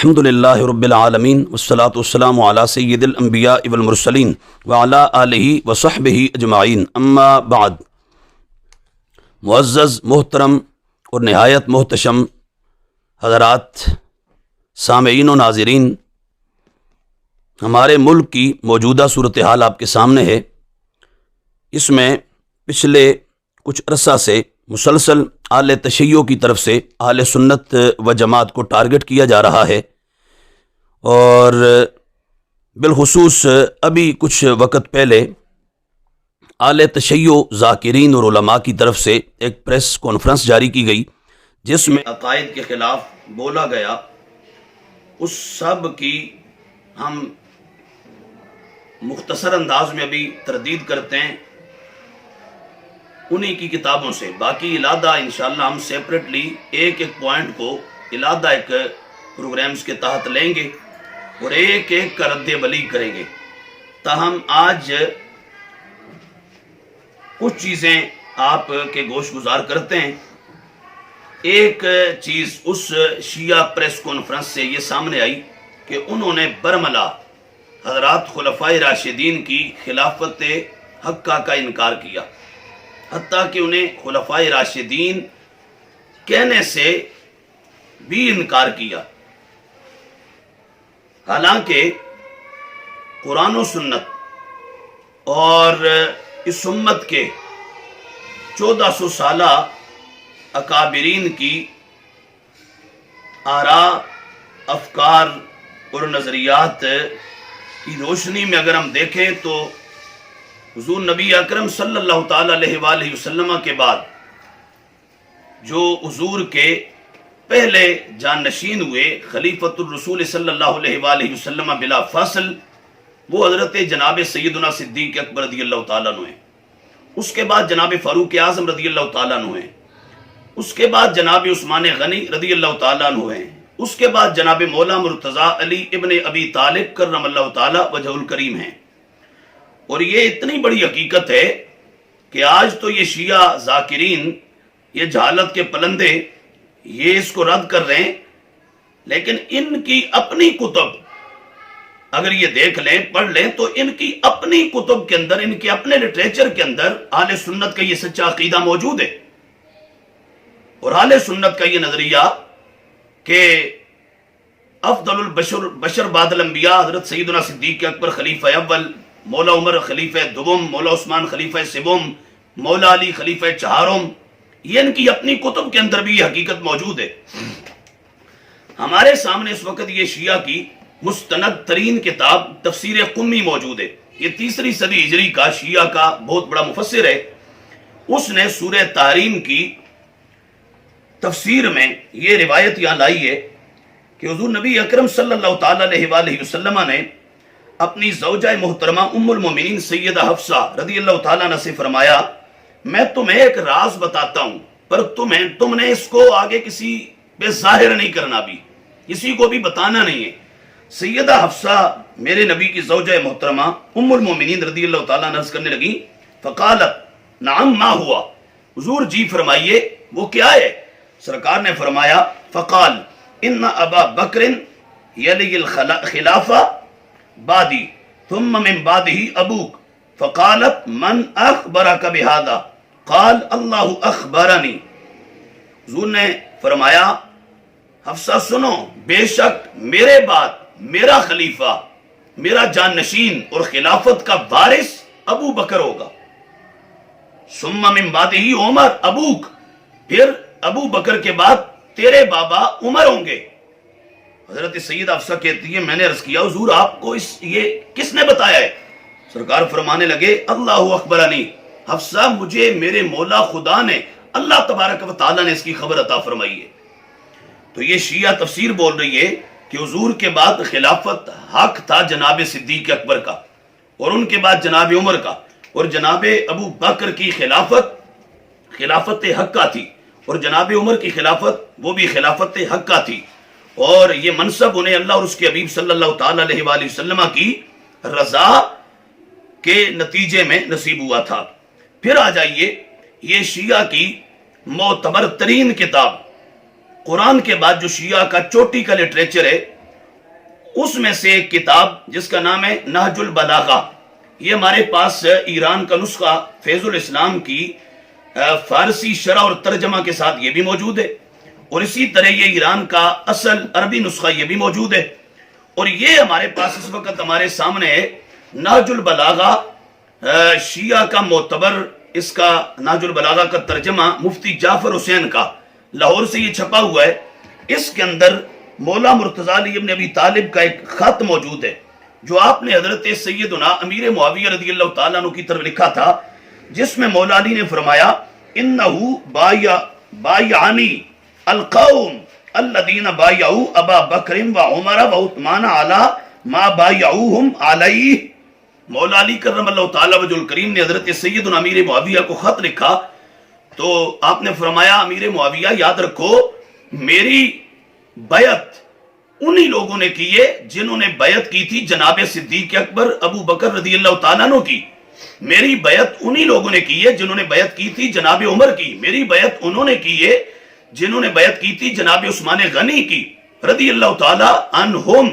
الحمدللہ رب العالمین والصلاة والسلام علی سید الانبیاء والمرسلین وعلی آلہ وصحبہ اجمعین، اما بعد۔ معزز، محترم اور نہایت محتشم حضرات، سامعین و ناظرین، ہمارے ملک کی موجودہ صورتحال آپ کے سامنے ہے۔ اس میں پچھلے کچھ عرصہ سے مسلسل اہل تشیع کی طرف سے اہل سنت و جماعت کو ٹارگٹ کیا جا رہا ہے، اور بالخصوص ابھی کچھ وقت پہلے اہل تشیع ذاکرین اور علماء کی طرف سے ایک پریس کانفرنس جاری کی گئی جس میں عقائد کے خلاف بولا گیا۔ اس سب کی ہم مختصر انداز میں ابھی تردید کرتے ہیں انہی کی کتابوں سے، باقی علیحدہ انشاءاللہ ہم سیپریٹلی ایک ایک پوائنٹ کو علیحدہ ایک پروگرامز کے تحت لیں گے اور ایک ایک کا رد عملی کریں گے۔ تاہم آج کچھ چیزیں آپ کے گوش گزار کرتے ہیں۔ ایک چیز اس شیعہ پریس کانفرنس سے یہ سامنے آئی کہ انہوں نے برملا حضرات خلفائے راشدین کی خلافت حقہ کا انکار کیا، حتیٰ کہ انہیں خلفائے راشدین کہنے سے بھی انکار کیا، حالانکہ قرآن و سنت اور اس امت کے 1400 سالہ اکابرین کی آراء، افکار اور نظریات کی روشنی میں اگر ہم دیکھیں تو حضور نبی اکرم صلی اللہ تعالی علیہ وآلہ وسلم کے بعد جو حضور کے پہلے جانشین ہوئے خلیفۃ الرسول صلی اللہ علیہ وآلہ وسلم بلا فاصل، وہ حضرت جناب سیدنا صدیق اکبر رضی اللہ تعالیٰ عنہ ہیں۔ اس کے بعد جناب فاروق اعظم رضی اللہ تعالیٰ عنہ ہیں۔ اس کے بعد جناب عثمان غنی رضی اللہ تعالیٰ عنہ ہیں۔ اس کے بعد جناب مولا مرتضیٰ علی ابن ابی طالب کرم اللہ تعالیٰ وجہ الکریم ہیں۔ اور یہ اتنی بڑی حقیقت ہے کہ آج تو یہ شیعہ ذاکرین، یہ جہالت کے پلندے، یہ اس کو رد کر رہے ہیں، لیکن ان کی اپنی کتب اگر یہ دیکھ لیں، پڑھ لیں، تو ان کی اپنی کتب کے اندر، ان کے اپنے لٹریچر کے اندر اہل سنت کا یہ سچا عقیدہ موجود ہے۔ اور اہل سنت کا یہ نظریہ کہ افضل البشر بعد الانبیاء حضرت سیدنا صدیق اکبر خلیفہ اول، مولا عمر خلیفہ دوم، مولا عثمان خلیفہ سوم، مولا علی خلیفہ چہارم، یہ ان کی اپنی کتب کے اندر بھی یہ حقیقت موجود ہے۔ ہمارے سامنے اس وقت یہ شیعہ کی مستند ترین کتاب تفسیر قمی موجود ہے۔ یہ 3 صدی ہجری کا شیعہ کا بہت بڑا مفسر ہے۔ اس نے سورہ تحریم کی تفسیر میں یہ روایت یہاں لائی ہے کہ حضور نبی اکرم صلی اللہ تعالی علیہ وآلہ وسلم نے اپنی زوجہ محترمہ ام المومنین سیدہ حفصہ رضی اللہ تعالیٰ عنہ سے فرمایا، میں تمہیں ایک راز بتاتا ہوں، پر تم نے اس کو آگے کسی پہ ظاہر نہیں کرنا، بھی کسی کو بھی بتانا نہیں ہے۔ سیدہ حفصہ میرے نبی کی زوجہ محترمہ ام المومنین رضی اللہ تعالیٰ عنہ عرض کرنے لگی، فقالت نعم ما ہوا، حضور جی فرمائیے وہ کیا ہے؟ سرکار نے فرمایا، فقال ان ابا بکر یلی الخلافہ بعدی ثم من بعدہ ابوک، فقالت من اخبرک بہذا؟ قال اللہ اخبرنی۔ حضور نے فرمایا، حفصہ سنو، بے شک میرے بعد میرا خلیفہ، میرا جانشین اور خلافت کا وارث ابو بکر ہوگا، ثم من بعدہ عمر ابوک، پھر ابو بکر کے بعد تیرے بابا عمر ہوں گے۔ حضرت سیدہ حفصہ کہتی ہے، میں نے عرض کیا حضور آپ کو یہ کس نے بتایا ہے؟ سرکار فرمانے لگے، اللہ اخبرنی، حفصہ مجھے میرے مولا خدا نے، اللہ تبارک و تعالیٰ نے اس کی خبر عطا فرمائی ہے۔ تو یہ شیعہ تفسیر بول رہی ہے کہ حضور کے بعد خلافت حق تھا جناب صدیق اکبر کا، اور ان کے بعد جناب عمر کا، اور جناب ابو بکر کی خلافت حقہ تھی، اور جناب عمر کی خلافت وہ بھی خلافت حقہ تھی، اور یہ منصب انہیں اللہ اور اس کے حبیب صلی اللہ تعالی علیہ وآلہ وسلم کی رضا کے نتیجے میں نصیب ہوا تھا۔ پھر آ جائیے یہ شیعہ کی معتبر ترین کتاب، قرآن کے بعد جو شیعہ کا چوٹی کا لٹریچر ہے اس میں سے ایک کتاب جس کا نام ہے نہج البلاغہ، یہ ہمارے پاس ایران کا نسخہ فیض الاسلام کی فارسی شرح اور ترجمہ کے ساتھ یہ بھی موجود ہے، اور اسی طرح یہ ایران کا اصل عربی نسخہ یہ بھی موجود ہے، اور یہ ہمارے پاس اس وقت ہمارے سامنے ہے نہج البلاغہ شیعہ کا معتبر، اس کا نہج البلاغہ کا ترجمہ مفتی جعفر حسین کا، لاہور سے یہ چھپا ہوا ہے۔ اس کے اندر مولا مرتضیٰ علی ابن ابی طالب کا ایک خط موجود ہے جو آپ نے حضرت سیدنا امیر معاویہ رضی اللہ تعالیٰ عنہ کی طرف لکھا تھا، جس میں مولا علی نے فرمایا انہو بایعنی القوم الذین بایعوا ابا بکر و عمر و عثمان علی ما بایعوہم علیہ۔ مولا علی کرم اللہ تعالیٰ وجہ الکریم نے حضرت سیدنا امیر معاویہ کو خط لکھا، تو آپ نے فرمایا امیر معاویہ یاد رکھو میری بیعت انہی لوگوں نے کی ہے جنہوں نے بیعت کی تھی جناب صدیق اکبر ابو بکر رضی اللہ تعالیٰ عنہ کی، میری بیعت انہی لوگوں نے کی ہے جنہوں نے بیعت کی تھی جناب عمر کی، میری بیعت انہوں نے کی ہے جنہوں نے بیعت کی تھی جناب عثمان غنی کی رضی اللہ تعالیٰ عنہم،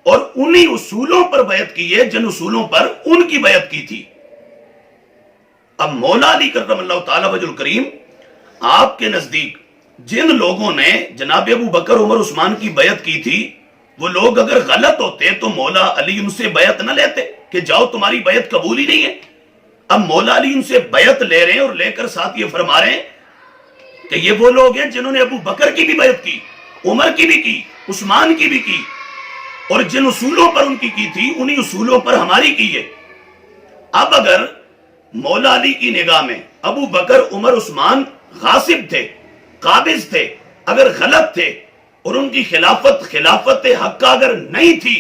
اور انہی اصولوں پر بیعت کی ہے جن اصولوں پر ان کی بیعت کی تھی۔ اب مولا علی کرم اللہ تعالیٰ وجہ الکریم آپ کے نزدیک جن لوگوں نے جناب ابو بکر عمر عثمان کی بیعت کی تھی، وہ لوگ اگر غلط ہوتے تو مولا علی ان سے بیعت نہ لیتے کہ جاؤ تمہاری بیعت قبول ہی نہیں ہے۔ اب مولا علی ان سے بیعت لے رہے ہیں اور لے کر ساتھ یہ فرما رہے ہیں کہ یہ وہ لوگ ہیں جنہوں نے ابو بکر کی بھی بیعت کی، عمر کی بھی کی، عثمان کی بھی کی، اور جن اصولوں پر ان کی تھی انہی اصولوں پر ہماری کی ہے۔ اب اگر مولا علی کی نگاہ میں ابو بکر عمر عثمان غاصب تھے، قابض تھے، اگر غلط تھے، اور ان کی خلافت حقہ اگر نہیں تھی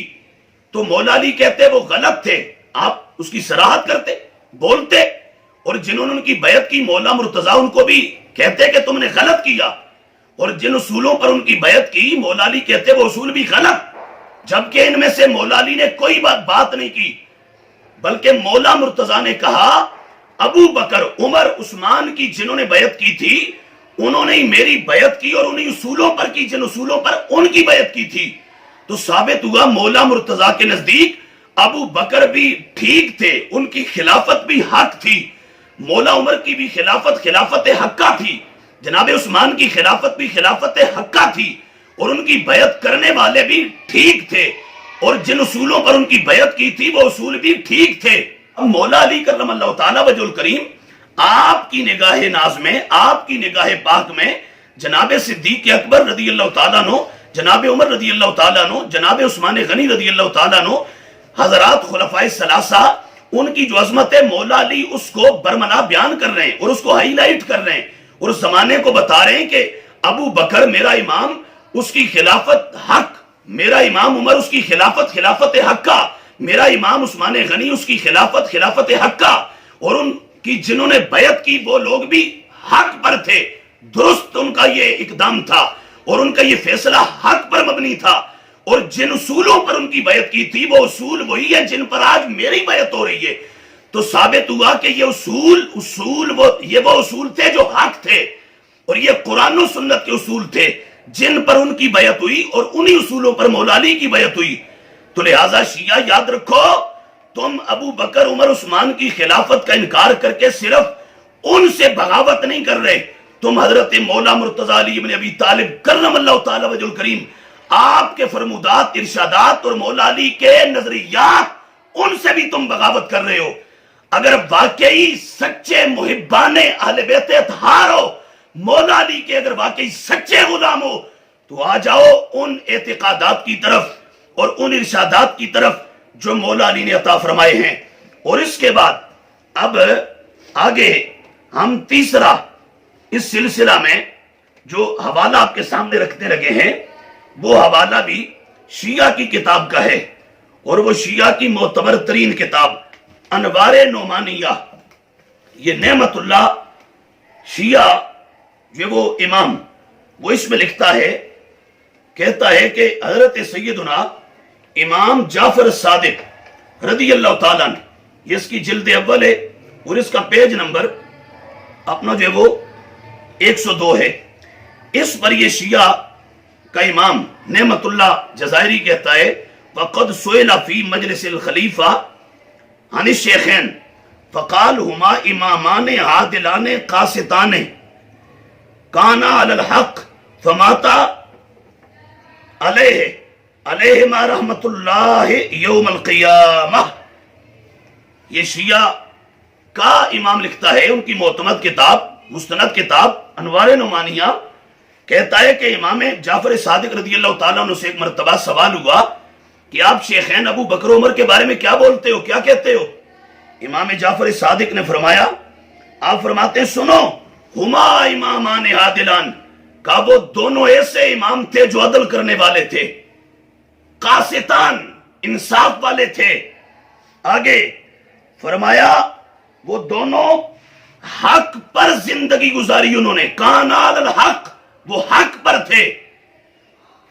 تو مولا علی کہتے وہ غلط تھے، آپ اس کی صراحت کرتے، بولتے، اور جنہوں نے ان کی بیعت کی مولا مرتضیٰ ان کو بھی کہتے کہ تم نے غلط کیا، اور جن اصولوں پر ان کی بیعت کی مولا علی کہتے وہ اصول بھی غلط، جبکہ ان میں سے مولا علی نے کوئی بات نہیں کی، بلکہ مولا مرتضیٰ نے کہا ابو بکر عمر عثمان کی جنہوں نے بیعت کی تھی انہوں نے ہی میری بیعت کی اور انہی اصولوں پر کی جن اصولوں پر ان کی بیعت کی تھی۔ تو ثابت ہوا مولا مرتضیٰ کے نزدیک ابو بکر بھی ٹھیک تھے، ان کی خلافت بھی حق تھی، مولا عمر کی بھی خلافت حقہ تھی، جناب عثمان کی خلافت بھی خلافت حقہ تھی، اور ان کی بیعت کرنے والے بھی ٹھیک تھے، اور جن اصولوں پر ان کی بیعت کی تھی وہ اصول بھی ٹھیک تھے۔ اب مولا علی کرم اللہ تعالیٰ وجہ الکریم آپ کی نگاہ ناز میں، آپ کی نگاہ پاک میں جناب صدیق اکبر رضی اللہ تعالیٰ عنہ، جناب عمر رضی اللہ تعالیٰ عنہ، جناب عثمان غنی رضی اللہ تعالیٰ عنہ، حضرات خلفائے ثلاثہ، ان کی جو عظمت ہے مولا علی اس کو برملا بیان کر رہے ہیں اور اس کو ہائی لائٹ کر رہے ہیں، اور اس زمانے کو بتا رہے ہیں کہ ابو بکر میرا امام، اس کی خلافت حق، میرا امام عمر اس کی خلافت حقہ، میرا امام عثمان غنی اس کی خلافت حقہ، اور ان کی جنہوں نے بیعت کی وہ لوگ بھی حق پر تھے، درست ان کا یہ اقدام تھا اور ان کا یہ فیصلہ حق پر مبنی تھا، اور جن اصولوں پر ان کی بیعت کی تھی وہ اصول وہی ہے جن پر آج میری بیعت ہو رہی ہے۔ تو ثابت ہوا کہ یہ وہ اصول تھے جو حق تھے، اور یہ قرآن و سنت کے اصول تھے جن پر ان کی بیعت ہوئی، اور انہی اصولوں پر مولا علی کی بیعت ہوئی۔ تو لہٰذا شیعہ یاد رکھو، تم ابو بکر عمر عثمان کی خلافت کا انکار کر کے صرف ان سے بغاوت نہیں کر رہے، تم حضرت مولا مرتضیٰ علی ابن ابی طالب کرم اللہ تعالی وجہ الکریم آپ کے فرمودات، ارشادات اور مولا علی کے نظریات، ان سے بھی تم بغاوت کر رہے ہو۔ اگر واقعی سچے محبان اہل بیت اطہار ہو، مولا علی کے اگر واقعی سچے غلام ہو، تو آ جاؤ ان اعتقادات کی طرف اور ان ارشادات کی طرف جو مولا علی نے عطا فرمائے ہیں۔ اور اس کے بعد اب آگے ہم تیسرا اس سلسلہ میں جو حوالہ آپ کے سامنے رکھنے لگے ہیں، وہ حوالہ بھی شیعہ کی کتاب کا ہے، اور وہ شیعہ کی معتبر ترین کتاب انوار نعمانیہ، یہ نعمت اللہ شیعہ جو وہ امام، وہ اس میں لکھتا ہے، کہتا ہے کہ حضرت سیدنا امام جعفر صادق رضی اللہ تعالیٰ عنہ، یہ اس کی جلد اول ہے اور اس کا پیج نمبر اپنا جو ہے وہ 102 ہے، اس پر یہ شیعہ کا امام نعمت اللہ جزائری کہتا ہے وَقَدْ سُئِلَ فِي مَجْلِسِ الْخَلِيفَةِ عَنِ الشَّيْخَيْنِ فَقَالَ هُمَا إِمَامَانِ عَادِلَانِ قَاسِطَانِ كَانَا عَلَى الْحَقِّ فَمَاتَا عَلَيْهِمَا رَحْمَةُ اللَّهِ يَوْمَ الْقِيَامَةِ. یہ شیعہ کا امام لکھتا ہے، ان کی معتمد کتاب مستند کتاب انوار نعمانیہ، کہتا ہے کہ امام جعفر صادق رضی اللہ تعالیٰ عنہ سے ایک مرتبہ سوال ہوا کہ آپ شیخین ابو بکر و عمر کے بارے میں کیا بولتے ہو، کیا کہتے ہو؟ امام جعفر صادق نے فرمایا، آپ فرماتے ہیں سنو، ہما امامان عادلان، کہا وہ دونوں ایسے امام تھے جو عدل کرنے والے تھے، قاسطان انصاف والے تھے. آگے فرمایا وہ دونوں حق پر زندگی گزاری، انہوں نے کانا علی الحق، وہ حق پر تھے.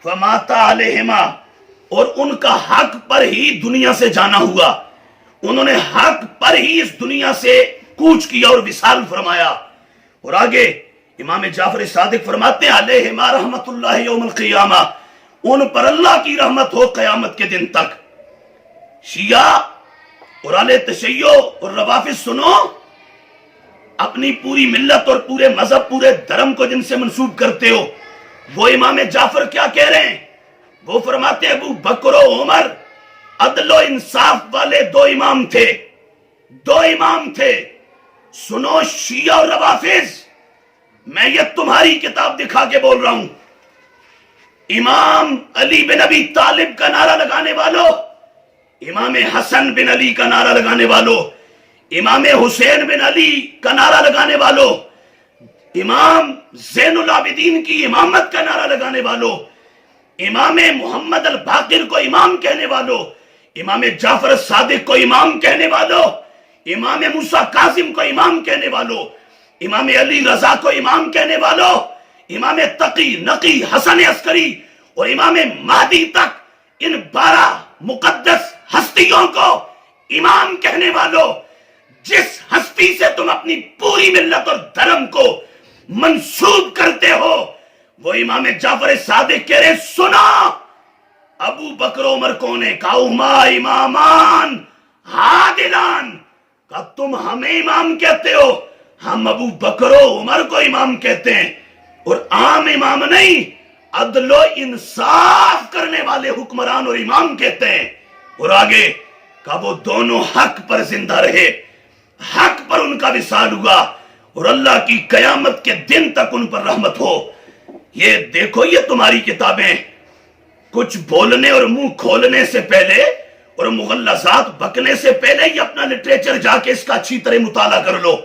فماتا علیہما، اور ان کا حق پر ہی دنیا سے جانا ہوا، انہوں نے حق پر ہی اس دنیا سے کوچ کیا اور وصال فرمایا. اور آگے امام جعفر صادق فرماتے ہیں علیہما رحمت اللہ یوم القیامہ، ان پر اللہ کی رحمت ہو قیامت کے دن تک. شیعہ اور اہل تشیع اور روافض سنو، اپنی پوری ملت اور پورے مذہب پورے دھرم کو جن سے منسوب کرتے ہو، وہ امام جعفر کیا کہہ رہے ہیں؟ وہ فرماتے ہیں ابو بکر و عمر عدل و انصاف والے دو امام تھے، دو امام تھے. سنو شیعہ اور روافض، میں یہ تمہاری کتاب دکھا کے بول رہا ہوں. امام علی بن ابی طالب کا نعرہ لگانے والوں، امام حسن بن علی کا نعرہ لگانے والوں، امام حسین بن علی کا نعرہ لگانے والوں، امام زین العابدین کی امامت کا نعرہ لگانے والوں، امام محمد الباقر کو امام کہنے والوں، امام جعفر صادق کو امام کہنے والوں، امام موسیٰ کاظم کو امام کہنے والوں، امام علی رضا کو امام کہنے والوں، امام تقی نقی حسن عسکری اور امام مہدی تک ان 12 مقدس ہستیوں کو امام کہنے والوں. جس ہستی سے تم اپنی پوری ملت اور دھرم کو منسوب کرتے ہو، وہ امام جعفر صادق کہہ رہے سنا ابو بکر عمر کون ہے؟ کہا ہما امامان عادلان. کہا تم ہمیں امام کہتے ہو، ہم ابو بکر و عمر کو امام کہتے ہیں، اور عام امام نہیں، عدل و انصاف کرنے والے حکمران اور امام کہتے ہیں. اور آگے کہا وہ دونوں حق پر زندہ رہے، حق پر ان کا وصال ہوا، اور اللہ کی قیامت کے دن تک ان پر رحمت ہو. یہ دیکھو، یہ تمہاری کتابیں کچھ بولنے اور منہ کھولنے سے پہلے اور مغلظات بکنے سے پہلے یہ اپنا لٹریچر جا کے اس کا اچھی طرح مطالعہ کر لو،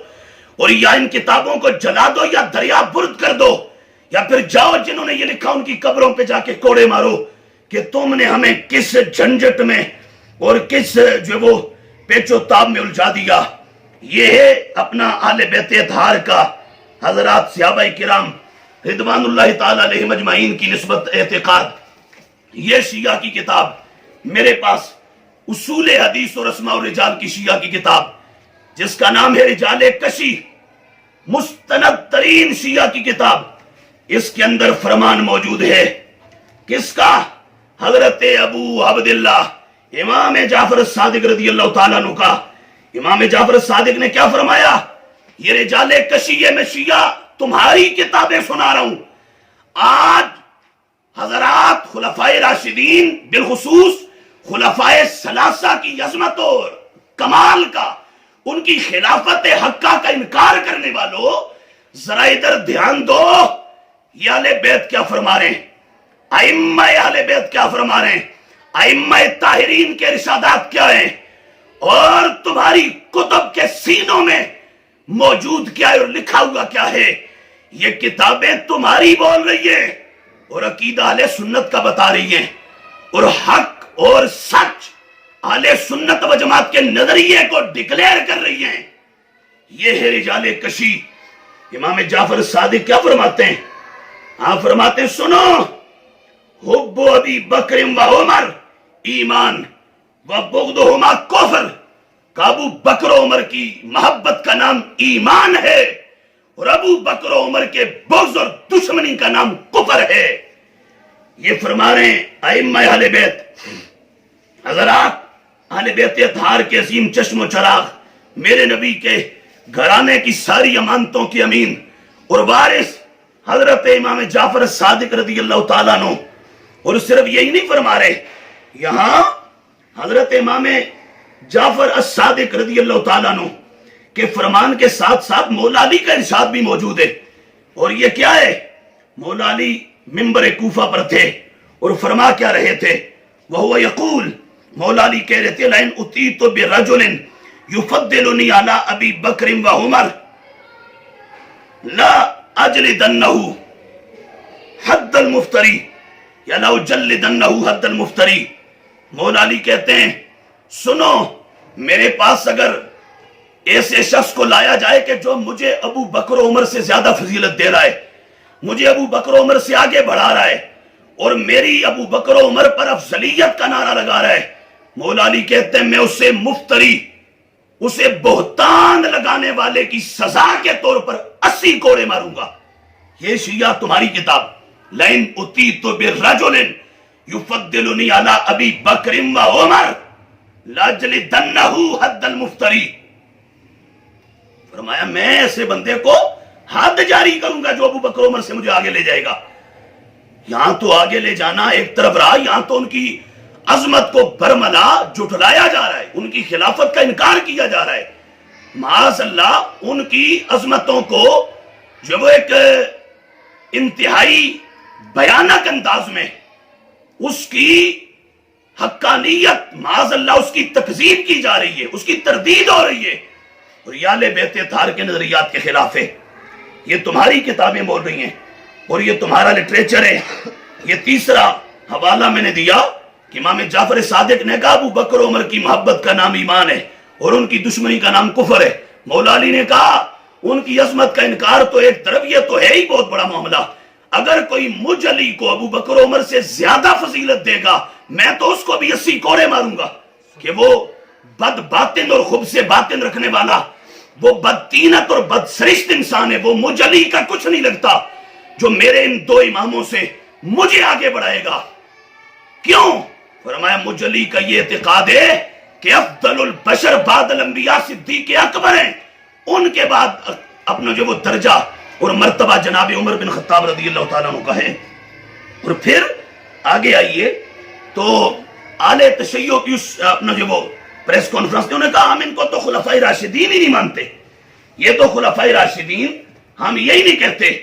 اور یا ان کتابوں کو جلا دو یا دریا برد کر دو، یا پھر جاؤ جنہوں نے یہ لکھا ان کی قبروں پہ جا کے کوڑے مارو کہ تم نے ہمیں کس جھنجٹ میں اور کس جو وہ پیچ و تاب میں الجھا دیا. یہ ہے اپنا اہل بیت اطہار کا حضرات صحابہ کرام رضوان اللہ تعالی علیہم اجمعین کی نسبت اعتقاد. یہ شیعہ کی کتاب میرے پاس اصول حدیث اور اسماء الرجال کی شیعہ کی کتاب جس کا نام ہے رجال کشی، مستند ترین شیعہ کی کتاب. اس کے اندر فرمان موجود ہے کس کا؟ حضرت ابو عبداللہ امام جعفر صادق رضی اللہ تعالیٰ عنہ کا. امام جعفر صادق نے کیا فرمایا؟ یہ رجال کشی ہے، میں شیعہ تمہاری کتابیں سنا رہا ہوں. آج حضرات خلفائے راشدین بالخصوص خلفائے ثلاثہ کی عظمت اور کمال کا، ان کی خلافت حقہ کا انکار کرنے والوں، ذرا ادھر دھیان دو. یہ اہل بیت کیا فرما رہے ہیں، ائمہ اہل بیت کیا فرما رہے ہیں، ائمہ طاہرین کے ارشادات کیا ہیں، اور تمہاری کتب کے سینوں میں موجود کیا ہے اور لکھا ہوا کیا ہے. یہ کتابیں تمہاری بول رہی ہیں اور عقیدہ اہل سنت کا بتا رہی ہیں، اور حق اور سچ اہل سنت و جماعت کے نظریے کو ڈکلیئر کر رہی ہیں. یہ ہے رجال کشی. امام جعفر صادق کیا فرماتے ہیں؟ آپ فرماتے ہیں سنو، حب ابی بکر و عمر ایمان و بغضہما کفر. کہ ابو بکر و عمر کی محبت کا نام ایمان ہے اور ابو بکر و عمر کے بغض اور دشمنی کا نام کفر ہے. یہ فرما رہے ہیں ائمہ اہل بیت، حضرات اہل بیت اطہار کے عظیم چشم و چراغ، میرے نبی کے گھرانے کی ساری امانتوں کی امین اور وارث حضرت امام جعفر الصادق رضی اللہ تعالیٰ عنہ. اور صرف یہی نہیں فرما رہے، یہاں حضرت امام جعفر الصادق رضی اللہ تعالیٰ عنہ کے فرمان کے ساتھ ساتھ مولا علی کا ارشاد بھی موجود ہے. اور یہ کیا ہے؟ مولا علی منبر کوفہ پر تھے اور فرما کیا رہے تھے؟ وَهُوَ يَقُول، مولا علی کہہ رہے تھے لَإِنْ أُتِيتُ بِرَجُلٍ يُفَضِّلُنِي عَلَىٰ أَبِي بَكْرٍ وَعُمَرٍ لَا أَجْلِدَنَّهُ حَدَّ الْمُفْتَرِي یا لَا أُجَلِّدَنَّهُ حَدَّ الْمُفْتَرِي. مولا علی کہتے ہیں سنو، میرے پاس اگر ایسے شخص کو لایا جائے کہ جو مجھے ابو بکر و عمر سے زیادہ فضیلت دے رہا ہے، مجھے ابو بکر و عمر سے آگے بڑھا رہا ہے اور میری ابو بکر و عمر پر افضلیت کا نعرہ لگا رہا ہے، مولا علی کہتے ہیں میں اسے مفتری، اسے بہتان لگانے والے کی سزا کے طور پر 80 کوڑے ماروں گا. یہ شیعہ تمہاری کتاب لَإِنْ أُتِيتُ بِرَجُلٍ يُفَضِّلُنِي عَلَىٰ أَبِي بَكْرٍ وَعُمَرٍ لَأَجْلِدَنَّهُ حَدَّ الْمُفْتَرِي. فرمایا میں ایسے بندے کو حد جاری کروں گا جو ابو بکر عمر سے مجھے آگے لے جائے گا. یہاں تو آگے لے جانا ایک طرف رہا، یہاں تو ان کی عظمت کو برملا جھٹلایا جا رہا ہے، ان کی خلافت کا انکار کیا جا رہا ہے. معاذ اللہ ان کی عظمتوں کو جو وہ ایک انتہائی بیانک انداز میں اس کی حقانیت، معاذ اللہ اس کی تکذیب کی جا رہی ہے، اس کی تردید ہو رہی ہے، اور یہ اہل بیت اطہار کے نظریات کے خلاف ہے. یہ تمہاری کتابیں بول رہی ہیں اور یہ تمہارا لٹریچر ہے. یہ تیسرا حوالہ میں نے دیا کہ امام جعفر صادق نے کہا ابو بکر عمر کی محبت کا نام ایمان ہے اور ان کی دشمنی کا نام کفر ہے. مولا علی نے کہا ان کی عظمت کا انکار تو ایک طرف، یہ تو ہے ہی بہت بڑا معاملہ. اگر کوئی مجھ علی کو ابو بکر عمر سے زیادہ فضیلت دے گا میں تو اس کو بھی 80 کوڑے ماروں گا کہ وہ بد باطن اور خبث باطن رکھنے والا، وہ بدتینت اور بدسرشت انسان ہے، وہ مجھ علی کا کچھ نہیں لگتا جو میرے ان دو اماموں سے مجھے آگے بڑھائے گا. کیوں؟ فرمایا مجھ علی کا یہ اعتقاد ہے کہ افضل البشر بعد الانبیاء صدیق اکبر ہیں، ان کے بعد اپنا جو وہ درجہ اور مرتبہ جناب عمر بن خطاب رضی اللہ تعالیٰ عنہ کا ہے. اور پھر آگے آئیے تو اعلی تشیع کی اپنا جو وہ پریس کانفرنس نے، انہوں نے کہا ہم ان کو تو خلفائے راشدین ہی نہیں مانتے، یہ تو خلفائے راشدین ہم یہی نہیں کہتے.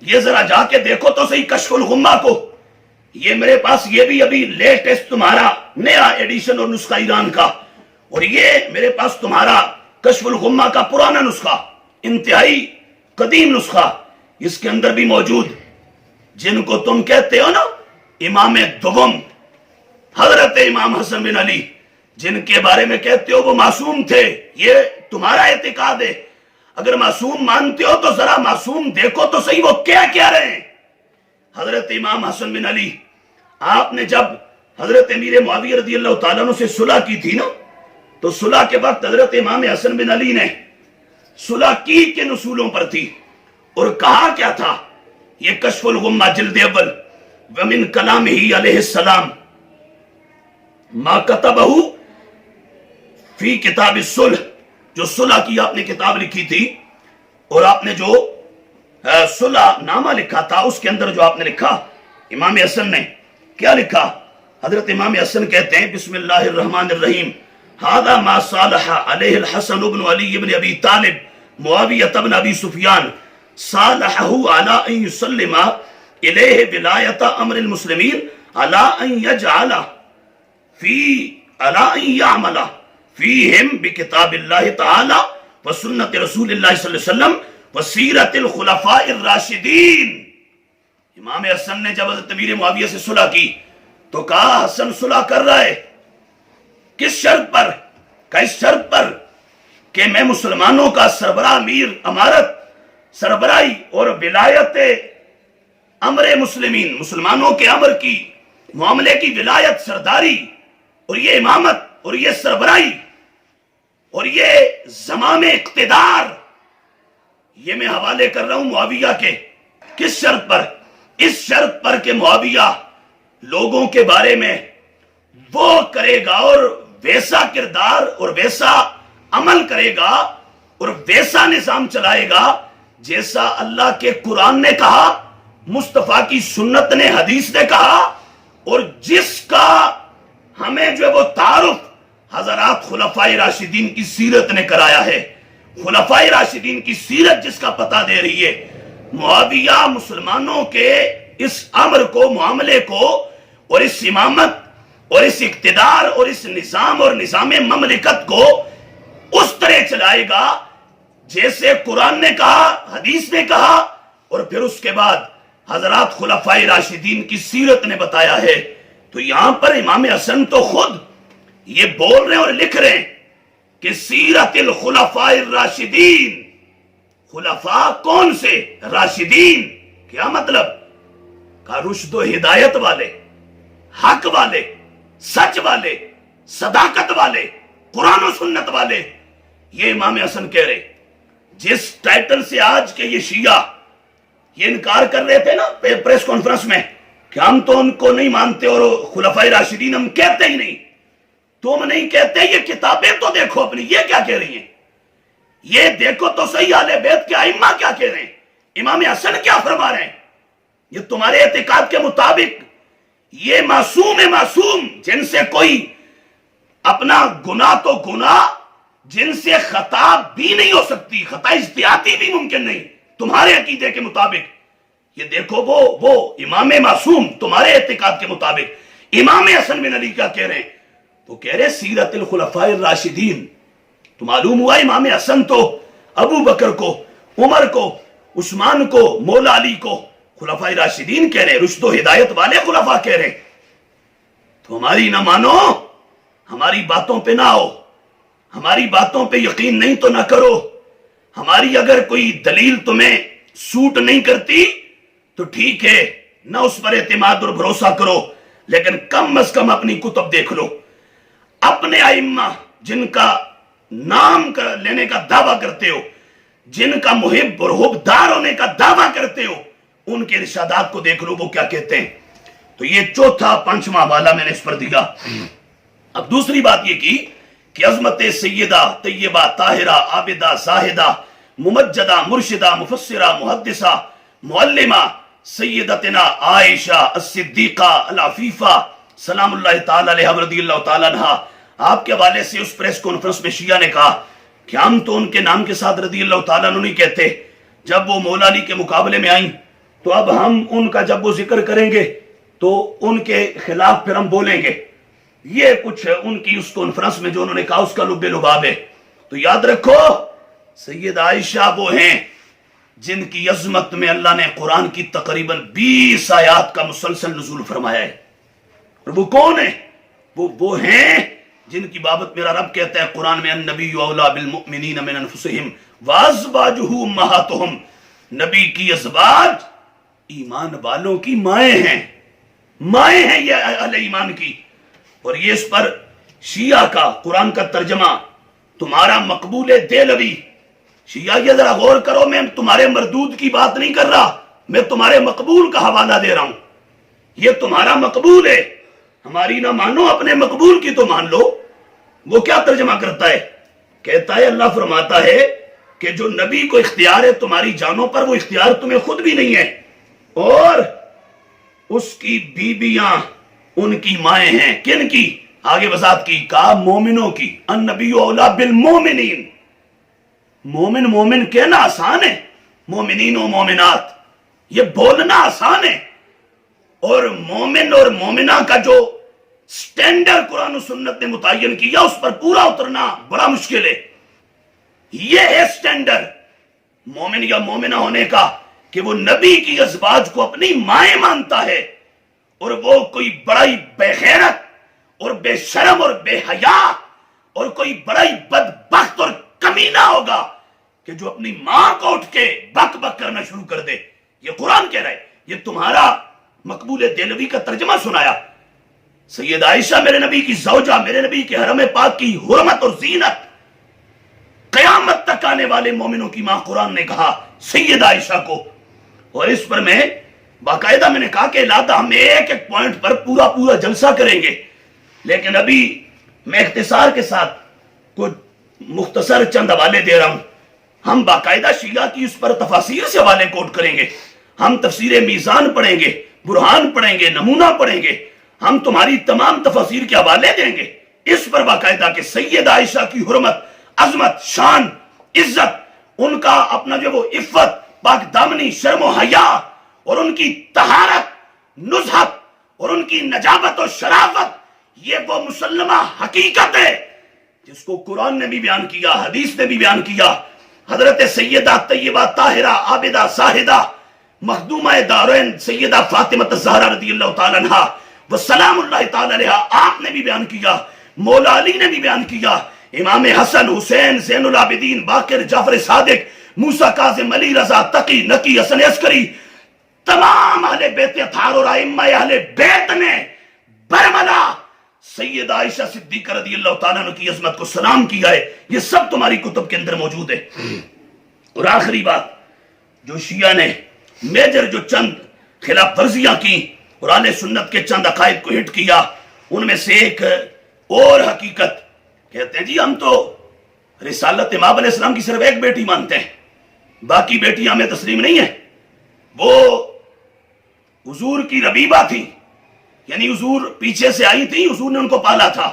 یہ ذرا جا کے دیکھو تو صحیح کشف الغمہ کو، یہ میرے پاس یہ بھی ابھی لیٹسٹ تمہارا نیا ایڈیشن اور نسخہ ایران کا، اور یہ میرے پاس تمہارا کشف الغمہ کا پرانا نسخہ، انتہائی قدیم نسخہ. اس کے اندر بھی موجود جن کو تم کہتے ہو نا امام دوم حضرت امام حسن بن علی، جن کے بارے میں کہتے ہو وہ معصوم تھے، یہ تمہارا اعتقاد ہے. اگر معصوم مانتے ہو تو ذرا معصوم دیکھو تو صحیح وہ کیا رہے ہیں. حضرت امام حسن بن علی، آپ نے جب حضرت امیر معاویہ رضی اللہ تعالیٰ عنہ سے صلح کی تھی نا، تو صلح کے وقت حضرت امام حسن بن علی نے صلح کی کن اصولوں پر تھی اور کہا کیا تھا؟ یہ کشف الغمہ جلد اول ومن کلامہ علیہ السلام ما کتبہ فی کتاب الصلح، جو صلح کی آپ نے کتاب لکھی تھی اور آپ نے جو صلح نامہ لکھا تھا اس کے اندر جو آپ نے لکھا، امام حسن نے کیا لکھا؟ حضرت امام حسن کہتے ہیں بسم اللہ الرحمن الرحیم هذا ما صالح علیہ الحسن بن علی بن ابی طالب معاویہ بن ابی سفیان صالحہ علی ان یسلم الیہ ولایت امر المسلمین علی ان یجعل فی علی ان یعمل فیہم بکتاب اللہ تعالی وسنت رسول اللہ صلی اللہ علیہ وسلم وسیرت الخلفاء الراشدین. امام حسن نے جب حضرت امیر معاویہ سے صلح کی تو کہا حسن صلح کر رہا ہے کس شرط پر؟ کس شرط پر کہ میں مسلمانوں کا سربراہ امیر امارت، سربراہی اور ولایت امر مسلمین، مسلمانوں کے امر کی معاملے کی ولایت، سرداری اور یہ امامت اور یہ سربراہی اور یہ زمام اقتدار، یہ میں حوالے کر رہا ہوں معاویہ کے. کس شرط پر؟ اس شرط پر کہ معاویہ لوگوں کے بارے میں وہ کرے گا اور ویسا کردار اور ویسا عمل کرے گا اور ویسا نظام چلائے گا جیسا اللہ کے قرآن نے کہا، مصطفیٰ کی سنت نے، حدیث نے کہا، اور جس کا ہمیں جو ہے وہ تعارف حضرات خلفائے راشدین کی سیرت نے کرایا ہے۔ خلفائے راشدین کی سیرت جس کا پتہ دے رہی ہے، معاویہ مسلمانوں کے اس امر کو، معاملے کو، اور اس امامت اور اس اقتدار اور اس نظام اور نظام مملکت کو اس طرح چلائے گا جیسے قرآن نے کہا، حدیث نے کہا، اور پھر اس کے بعد حضرات خلفائے راشدین کی سیرت نے بتایا ہے۔ تو یہاں پر امام حسن تو خود یہ بول رہے ہیں اور لکھ رہے ہیں کہ سیرت الخلفاء الراشدین۔ خلفاء کون سے؟ راشدین۔ کیا مطلب؟ کہا رشد و ہدایت والے، حق والے، سچ والے، صداقت والے، قرآن و سنت والے۔ یہ امام حسن کہہ رہے۔ جس ٹائٹل سے آج کے یہ شیعہ یہ انکار کر رہے تھے نا پریس کانفرنس میں کہ ہم تو ان کو نہیں مانتے اور خلفائے راشدین ہم کہتے ہی نہیں، تم نہیں کہتے، یہ کتابیں تو دیکھو اپنی، یہ کیا کہہ رہی ہیں، یہ دیکھو تو صحیح اہل بیت کے ائمہ کیا کہہ رہے ہیں، امام حسن کیا فرما رہے ہیں۔ یہ تمہارے اعتقاد کے مطابق یہ معصوم ہے، معصوم، جن سے کوئی اپنا گناہ تو گناہ، جن سے خطا بھی نہیں ہو سکتی، خطا اجتہادی بھی ممکن نہیں تمہارے عقیدے کے مطابق۔ یہ دیکھو وہ امام معصوم تمہارے اعتقاد کے مطابق امام حسن بن علی کیا کہہ رہے ہیں؟ وہ کہہ رہے سیرت الخلفاء الراشدین۔ تو معلوم ہوا امام حسن تو ابو بکر کو، عمر کو، عثمان کو، مولا علی کو خلفاء راشدین کہہ رہے، رشد و ہدایت والے خلفاء کہہ رہے۔ تو ہماری نہ مانو، ہماری باتوں پہ نہ آؤ، ہماری باتوں پہ یقین نہیں تو نہ کرو، ہماری اگر کوئی دلیل تمہیں سوٹ نہیں کرتی تو ٹھیک ہے، نہ اس پر اعتماد اور بھروسہ کرو، لیکن کم از کم اپنی کتب دیکھ لو، اپنے ائمہ جن کا نام لینے کا دعویٰ کرتے ہو، جن کا محب اور حبدار ہونے کا دعویٰ کرتے ہو، ان کے ارشادات کو دیکھ لو وہ کیا کہتے ہیں۔ تو یہ چوتھا پانچواں حوالہ میں نے اس پر دیا۔ اب دوسری بات یہ کی کہ عظمت سیدہ طیبہ طاہرہ عابدہ زاہدہ ممجدہ مرشدہ مفسرہ محدثہ معلمہ سیدتنا عائشہ الصدیقہ العفیفہ سلام اللہ تعالی علیہ رضی اللہ تعالی عنہ، آپ کے حوالے سے اس پریس کانفرنس میں شیعہ نے کہا کہ ہم تو ان کے نام کے ساتھ رضی اللہ تعالیٰ عنہ نہیں کہتے، جب وہ مولا علی کے مقابلے میں آئیں تو اب ہم ان کا جب وہ ذکر کریں گے تو ان کے خلاف پھر ہم بولیں گے۔ یہ کچھ ان کی اس کانفرنس میں جو انہوں نے کہا اس کا لب لباب ہے۔ تو یاد رکھو سید عائشہ وہ ہیں جن کی عظمت میں اللہ نے قرآن کی تقریباً 20 آیات کا مسلسل نزول فرمایا ہے۔ اور وہ کون ہیں؟ وہ ہیں جن کی بابت میرا رب کہتا ہے قرآن میں النبی اولا بالمؤمنین من انفسہم وازواجہ امہاتہم، نبی کی ازواج ایمان والوں کی مائیں ہیں، مائیں ہیں یہ اہل ایمان کی۔ اور یہ اس پر شیعہ کا قرآن کا ترجمہ تمہارا مقبول دہلوی، شیعہ یہ ذرا غور کرو، میں تمہارے مردود کی بات نہیں کر رہا، میں تمہارے مقبول کا حوالہ دے رہا ہوں۔ یہ تمہارا مقبول ہے، ہماری نہ مانو، اپنے مقبول کی تو مان لو۔ وہ کیا ترجمہ کرتا ہے؟ کہتا ہے اللہ فرماتا ہے کہ جو نبی کو اختیار ہے تمہاری جانوں پر، وہ اختیار تمہیں خود بھی نہیں ہے، اور اس کی بیویاں ان کی مائیں ہیں۔ کن کی؟ آگے وضاحت کی، کہا مومنوں کی، النبی اولا بالمومنین۔ مومن مومن کہنا آسان ہے، مومنین و مومنات یہ بولنا آسان ہے، اور مومن اور مومنہ کا جو سٹینڈر قرآن و سنت نے متعین کیا اس پر پورا اترنا بڑا مشکل ہے۔ یہ ہے سٹینڈر مومن یا مومنہ ہونے کا کہ وہ نبی کی ازواج کو اپنی مائیں مانتا ہے، اور وہ کوئی بڑا ہی بے غیرت اور بے شرم اور بے حیا اور کوئی بڑا ہی بدبخت اور کمینہ ہوگا کہ جو اپنی ماں کو اٹھ کے بک بک کرنا شروع کر دے۔ یہ قرآن کہہ رہا ہے، یہ تمہارا مقبول دہلوی کا ترجمہ سنایا۔ سید عائشہ میرے نبی کی زوجہ، میرے نبی کے حرم پاک کی حرمت اور زینت، قیامت تک آنے والے مومنوں کی ماں قرآن نے کہا سید عائشہ کو۔ اور اس پر میں باقاعدہ میں نے کہا کہ لہٰذا ہم ایک ایک پوائنٹ پر پورا پورا جلسہ کریں گے، لیکن ابھی میں اختصار کے ساتھ کچھ مختصر چند حوالے دے رہا ہوں. ہم باقاعدہ شیعہ کی اس پر تفاسیر سے حوالے کوٹ کریں گے، ہم تفسیر میزان پڑھیں گے، برہان پڑھیں گے، نمونہ پڑھیں گے، ہم تمہاری تمام تفاسیر کے حوالے دیں گے اس پر باقاعدہ کہ سیدہ عائشہ کی حرمت، عظمت، شان، عزت، ان کا اپنا جو وہ عفت، پاک دامنی، شرم و حیا، اور ان کی طہارت، نزہت، اور ان کی نجابت و شرافت، یہ وہ مسلمہ حقیقت ہے جس کو قرآن نے بھی بیان کیا، حدیث نے بھی بیان کیا. حضرت سیدہ طیبہ طاہرہ عابدہ زاہدہ مخدومہ دارین سیدہ فاطمہ الزہرا رضی اللہ تعالیٰ عنہ وسلام اللہ تعالیٰ علیہا، آپ نے بھی بیان کیا، مولا علی نے بھی بیان کیا، امام حسن، حسین، زین العابدین، باقر، جعفر صادق، موسیٰ کاظم، علی رضا، تقی، نقی، حسن عسکری، تمام اہل بیت اطہار اور ائمہ اہل بیت نے برملا سیدہ عائشہ صدیقہ رضی اللہ تعالیٰ عنہ کی عظمت کو سلام کیا ہے. یہ سب تمہاری کتب کے اندر موجود ہے. اور آخری بات، جو شیعہ نے میجر جو چند خلاف ورزیاں کی اور اہل سنت کے چند عقائد کو ہٹ کیا، ان میں سے ایک اور حقیقت، کہتے ہیں جی ہم تو رسالت امام علیہ السلام کی صرف ایک بیٹی مانتے ہیں، باقی بیٹیاں ہمیں تسلیم نہیں ہیں. وہ حضور کی ربیبہ تھی، یعنی حضور پیچھے سے آئی تھی، حضور نے ان کو پالا تھا.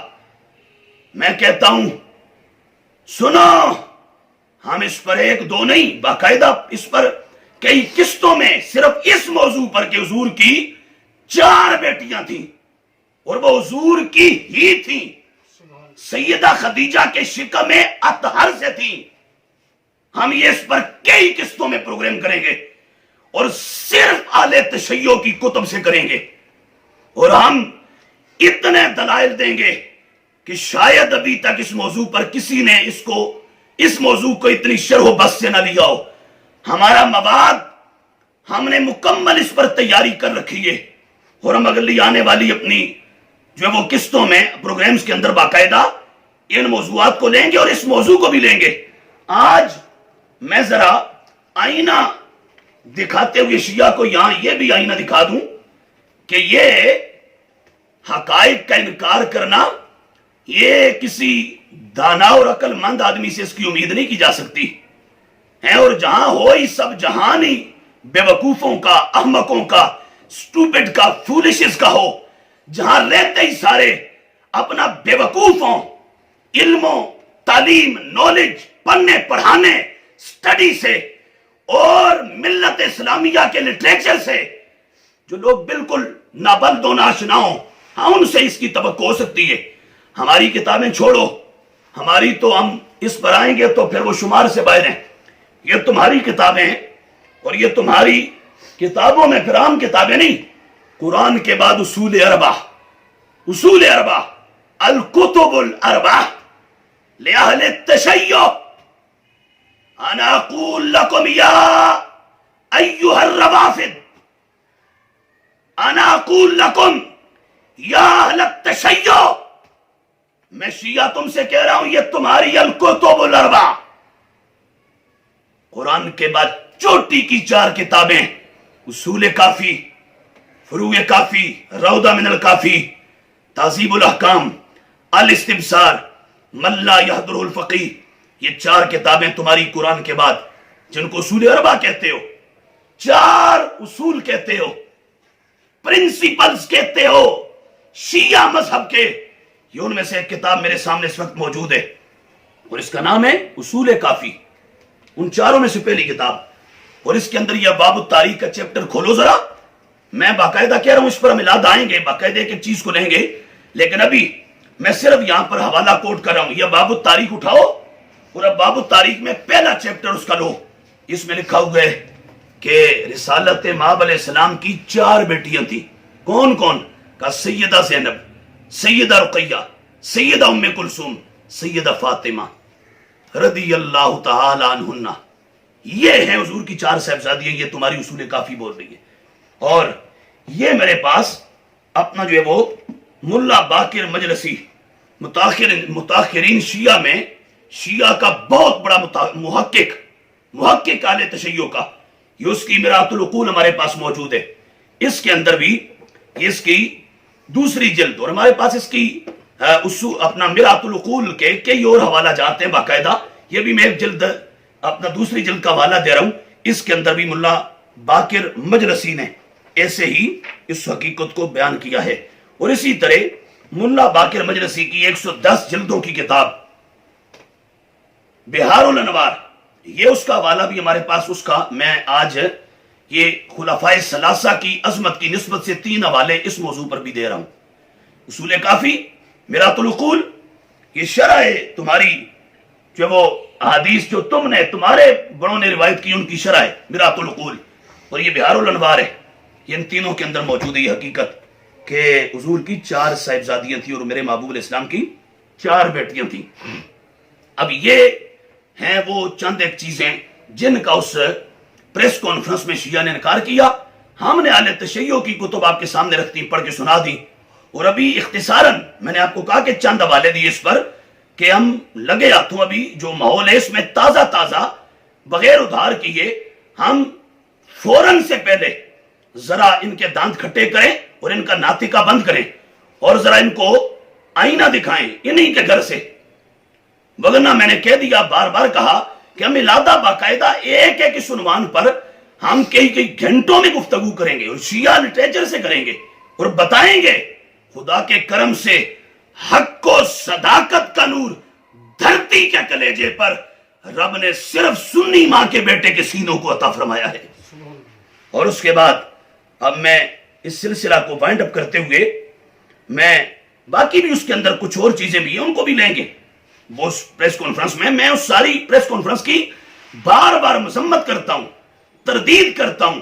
میں کہتا ہوں سنو، ہم اس پر ایک دو نہیں، باقاعدہ اس پر کئی قسطوں میں صرف اس موضوع پر کہ حضور کی 4 بیٹیاں تھیں اور وہ حضور کی ہی تھیں، سیدہ خدیجہ کے شکم اطہر سے تھیں. ہم یہ اس پر کئی قسطوں میں پروگرام کریں گے اور صرف اہل تشیع کی کتب سے کریں گے، اور ہم اتنے دلائل دیں گے کہ شاید ابھی تک اس موضوع پر کسی نے اس موضوع کو اتنی شرح و بس سے نہ لیا ہو. ہمارا مواد ہم نے مکمل اس پر تیاری کر رکھی ہے، اور ہم اگلی آنے والی اپنی جو وہ قسطوں میں پروگرامز کے اندر باقاعدہ ان موضوعات کو لیں گے اور اس موضوع کو بھی لیں گے. آج میں ذرا آئینہ دکھاتے ہوئے شیعہ کو یہاں یہ بھی آئینہ دکھا دوں کہ یہ حقائق کا انکار کرنا، یہ کسی دانا اور عقل مند آدمی سے اس کی امید نہیں کی جا سکتی ہے. اور جہاں ہو ہی سب جہانی بے وقوفوں کا، احمقوں کا، سٹوپڈ کا، فولشز کا ہو، جہاں رہتے ہی سارے اپنا بے وقوفوں، علموں، تعلیم، نالج، پڑھنے پڑھانے، سٹڈی سے اور ملت اسلامیہ کے لٹریچر سے جو لوگ بالکل نابلد و ناشنا ہوں، ہاں ان سے اس کی توقع ہو سکتی ہے. ہماری کتابیں چھوڑو، ہماری تو ہم اس پر آئیں گے تو پھر وہ شمار سے باہر ہیں. یہ تمہاری کتابیں ہیں اور یہ تمہاری کتابوں میں پھر عام کتابیں نہیں. قرآن کے بعد اصول اربع، اصول اربع، الکتب الاربع لأہل التشیع. انا اقول لکم یا ایہا الروافد، انا اقول لکم یا اہل التشیع، میں شیعہ تم سے کہہ رہا ہوں یہ تمہاری الکتب الاربع. قرآن کے بعد چوٹی کی 4 کتابیں، اصول کافی، فروع کافی، روضہ من الکافی، تہذیب الاحکام، الاستبصار، من لا یحضر الفقیہ. یہ 4 کتابیں تمہاری قرآن کے بعد، جن کو اصول اربع کہتے ہو، 4 اصول کہتے ہو، پرنسپلز کہتے ہو شیعہ مذہب کے. یہ ان میں سے ایک کتاب میرے سامنے اس وقت موجود ہے اور اس کا نام ہے اصول کافی. ان 4 میں سے پہلی کتاب، اور اس کے اندر یہ باب التاریخ کا چیپٹر کھولو ذرا. میں باقاعدہ کہہ رہا ہوں اس پر ہم الاد آئیں گے، باقاعدہ ایک چیز کو لیں گے، لیکن ابھی میں صرف یہاں پر حوالہ کوٹ کر رہا ہوں. یہ باب التاریخ اٹھاؤ اور اب باب التاریخ میں پہلا چیپٹر اس کا لو. اس میں لکھا ہوا ہے کہ رسالت مآب علیہ السلام کی 4 بیٹیاں تھیں. کون کون؟ کا سیدہ زینب، سیدہ رقیہ، سیدہ ام کلثوم، سیدہ فاطمہ رضی اللہ تعالی عنہن. یہ ہیں حضور کی 4 صاحبزادیاں. یہ تمہاری اصول کافی بول رہی ہے. اور یہ میرے پاس اپنا جو ہے وہ ملا باقر مجلسی، متاخرین شیعہ میں شیعہ کا بہت بڑا محقق اہل تشیع کا، یہ اس کی میرات العقول ہمارے پاس موجود ہے. اس کے اندر بھی اس کی دوسری جلد، اور ہمارے پاس اس کی اپنا مرآت العقول کے کئی اور حوالہ جاتے ہیں باقاعدہ، یہ بھی میں ایک جلد اپنا دوسری جلد کا حوالہ دے رہا ہوں، اس کے اندر بھی ملا باقر مجلسی نے ایسے ہی اس حقیقت کو بیان کیا ہے۔ اور اسی طرح ملا باقر مجلسی کی 110 جلدوں کی کتاب بہار الانوار، یہ اس کا حوالہ بھی ہمارے پاس، اس کا میں آج یہ خلفائے ثلاثہ کی عظمت کی نسبت سے 3 حوالے اس موضوع پر بھی دے رہا ہوں۔ اصول کافی، مرآت العقول، یہ شرح ہے تمہاری، جو وہ احادیث جو تم نے تمہارے بڑوں نے روایت کی ان کی شرح ہے مرآت العقول، اور یہ بہار الانوار ہے۔ یہ ان تینوں کے اندر موجود ہے یہ حقیقت کہ حضور کی 4 صاحبزادیاں تھیں اور میرے محبوب علیہ السلام کی 4 بیٹیاں تھیں۔ اب یہ ہیں وہ چند ایک چیزیں جن کا اس پریس کانفرنس میں شیعہ نے انکار کیا، ہم نے اہل تشیع کی کتب آپ کے سامنے رکھتی، پڑھ کے سنا دی، اور ابھی اختصاراً میں نے آپ کو کہا کہ چند حوالے دیے اس پر کہ ہم لگے ہاتھوں ابھی جو ماحول ہے اس میں تازہ تازہ بغیر ادھار کیے ہم فوراً سے پہلے ذرا ان کے دانت کھٹے کریں اور ان کا ناطقہ بند کریں اور ذرا ان کو آئینہ دکھائیں انہی کے گھر سے، وگرنہ میں نے کہہ دیا، بار بار کہا کہ ہم علادہ باقاعدہ ایک ایک اس عنوان پر ہم کئی گھنٹوں میں گفتگو کریں گے اور شیعہ لٹریچر سے کریں گے اور بتائیں گے خدا کے کرم سے حق و صداقت کا نور دھرتی کے کلیجے پر رب نے صرف سنی ماں کے بیٹے کے سینوں کو عطا فرمایا ہے۔ اور اس کے بعد اب میں اس سلسلہ کو وائنڈ اپ کرتے ہوئے میں باقی بھی اس کے اندر کچھ اور چیزیں بھی ہیں ان کو بھی لیں گے وہ اس پریس کانفرنس میں اس ساری پریس کانفرنس کی بار بار مذمت کرتا ہوں، تردید کرتا ہوں،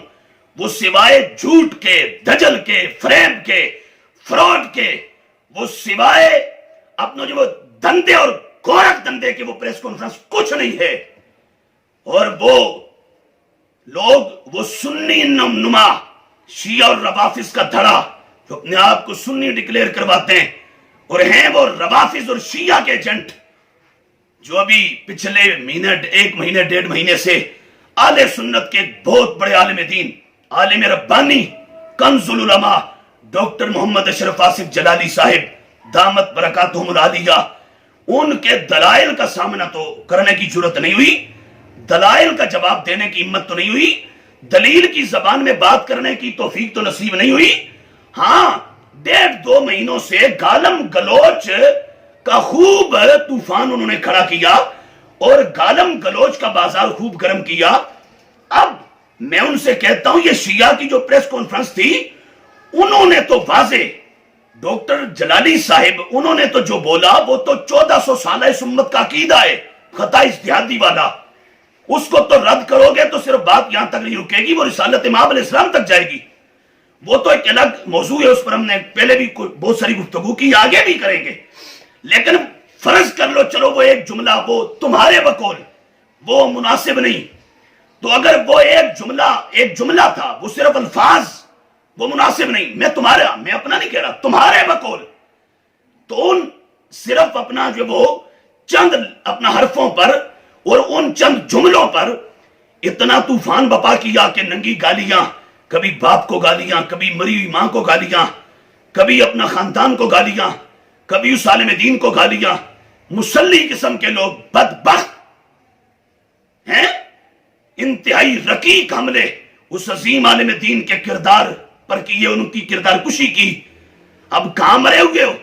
وہ سوائے جھوٹ کے، دجل کے، فریب کے، فراڈ کے، وہ سوائے اپنا جو وہ دندے اور گورکھ دندے کے وہ پریس کانفرنس کچھ نہیں ہے۔ اور وہ لوگ وہ سنی نما شیعہ اور روافظ کا دھڑا جو اپنے آپ کو سنی ڈکلیئر کرواتے ہیں اور ہیں وہ روافظ اور شیعہ کے ایجنٹ جو ابھی پچھلے ایک مہینے 1.5 مہینے سے اہل سنت کے بہت بڑے عالم دین، عالم ربانی، کنز العلماء ڈاکٹر محمد اشرف آصف جلالی صاحب دامت برکاتہم العالیہ، ان کے دلائل کا سامنا تو کرنے کی جرت نہیں ہوئی، دلائل کا جواب دینے کی ہمت تو نہیں ہوئی، دلیل کی زبان میں بات کرنے کی توفیق تو نصیب نہیں ہوئی۔ ہاں 1.5-2 مہینوں سے گالم گلوچ کا خوب طوفان انہوں نے کھڑا کیا اور گالم گلوچ کا بازار خوب گرم کیا۔ اب میں ان سے کہتا ہوں یہ شیعہ کی جو پریس کانفرنس تھی انہوں نے تو واضح، ڈاکٹر جلالی صاحب انہوں نے تو جو بولا وہ تو 1400 سالہ اس امت کا عقیدہ ہے، خطا اجتہادی والا، اس کو تو رد کرو گے تو صرف بات یہاں تک نہیں رکے گی، وہ رسالت امام علیہ السلام تک جائے گی، وہ تو ایک الگ موضوع ہے، اس پر ہم نے پہلے بھی بہت ساری گفتگو کی، آگے بھی کریں گے۔ لیکن فرض کر لو چلو وہ ایک جملہ وہ تمہارے بقول وہ مناسب نہیں، تو اگر وہ ایک جملہ تھا، وہ صرف الفاظ وہ مناسب نہیں، میں اپنا نہیں کہہ رہا، تمہارے بقول، تو ان صرف اپنا جو وہ چند اپنا حرفوں پر اور ان چند جملوں پر اتنا طوفان بپا کیا کہ ننگی گالیاں، کبھی باپ کو گالیاں، کبھی مری ہوئی ماں کو گالیاں، کبھی اپنا خاندان کو گالیاں، کبھی اس عالم دین کو گالیاں، مسلی قسم کے لوگ بدبخت ہیں، انتہائی رقیق حملے اس عظیم عالم دین کے کردار پر کیے، ان کی کردار کشی کی۔ اب کہاں مرے ہوئے ہو؟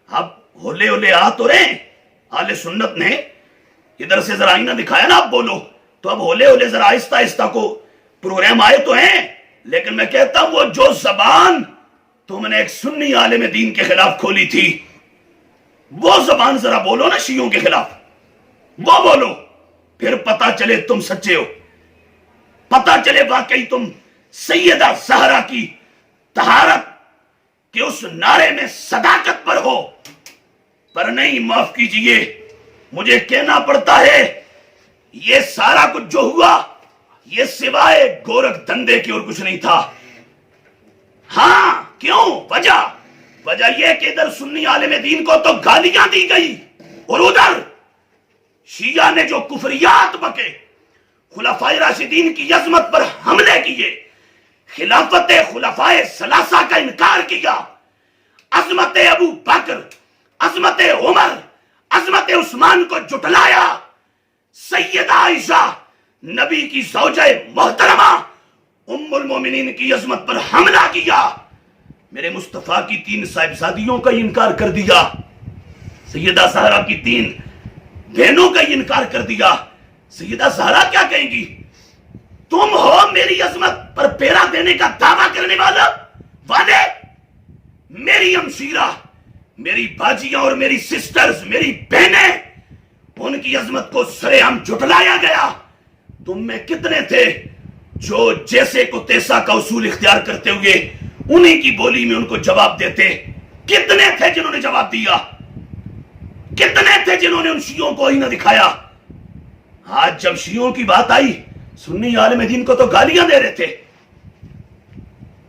اب ہولے ہولے آ تو رہے ہیں، اہل سنت نے ادھر سے ذرا آئینہ دکھایا نا، آپ بولو تو اب ہولے ہولے ذرا آہستہ آہستہ کو پروگرام آئے تو ہیں، لیکن میں کہتا ہوں وہ جو زبان تم نے ایک سنی عالم دین کے خلاف کھولی تھی وہ زبان ذرا بولو نا شیعوں کے خلاف، وہ بولو، پھر پتا چلے تم سچے ہو، پتا چلے واقعی تم سیدہ زہرا کی طہارت کے اس نعرے میں صداقت پر ہو۔ پر نہیں، معاف کیجئے مجھے کہنا پڑتا ہے یہ سارا کچھ جو ہوا یہ سوائے گورکھ دندے کی اور کچھ نہیں تھا۔ ہاں کیوں؟ وجہ یہ کہ ادھر سنی عالم دین کو تو گالیاں دی گئی اور ادھر شیعہ نے جو کفریات بکے، خلفائے راشدین کی عظمت پر حملے کیے، خلافت خلفائے ثلاثہ کا انکار کیا، عظمت ابو بکر، عظمت عمر، عظمت عثمان کو جھٹلایا، سیدہ عائشہ نبی کی زوجہ محترمہ ام المومنین کی عظمت پر حملہ کیا، میرے مصطفیٰ کی 3 صاحبزادیوں کا انکار کر دیا، سیدہ زہرا کی 3 بہنوں کا انکار کر دیا۔ سیدہ زہرا کیا کہیں گی؟ تم ہو میری عظمت پر پیرا دینے کا دعویٰ کرنے والے، میری ہمشیرہ، میری باجیاں اور میری سسٹرز، میری بہنیں، ان کی عظمت کو سرے عام جھٹلایا گیا۔ تم میں کتنے تھے جو جیسے کو تیسا کا اصول اختیار کرتے ہوئے انہیں کی بولی میں ان کو جواب دیتے؟ کتنے تھے جنہوں نے جواب دیا؟ کتنے تھے جنہوں نے ان شیعوں کو آئینہ دکھایا؟ آج جب شیعوں کی بات آئی، سنی عالم دین کو تو گالیاں دے رہے تھے،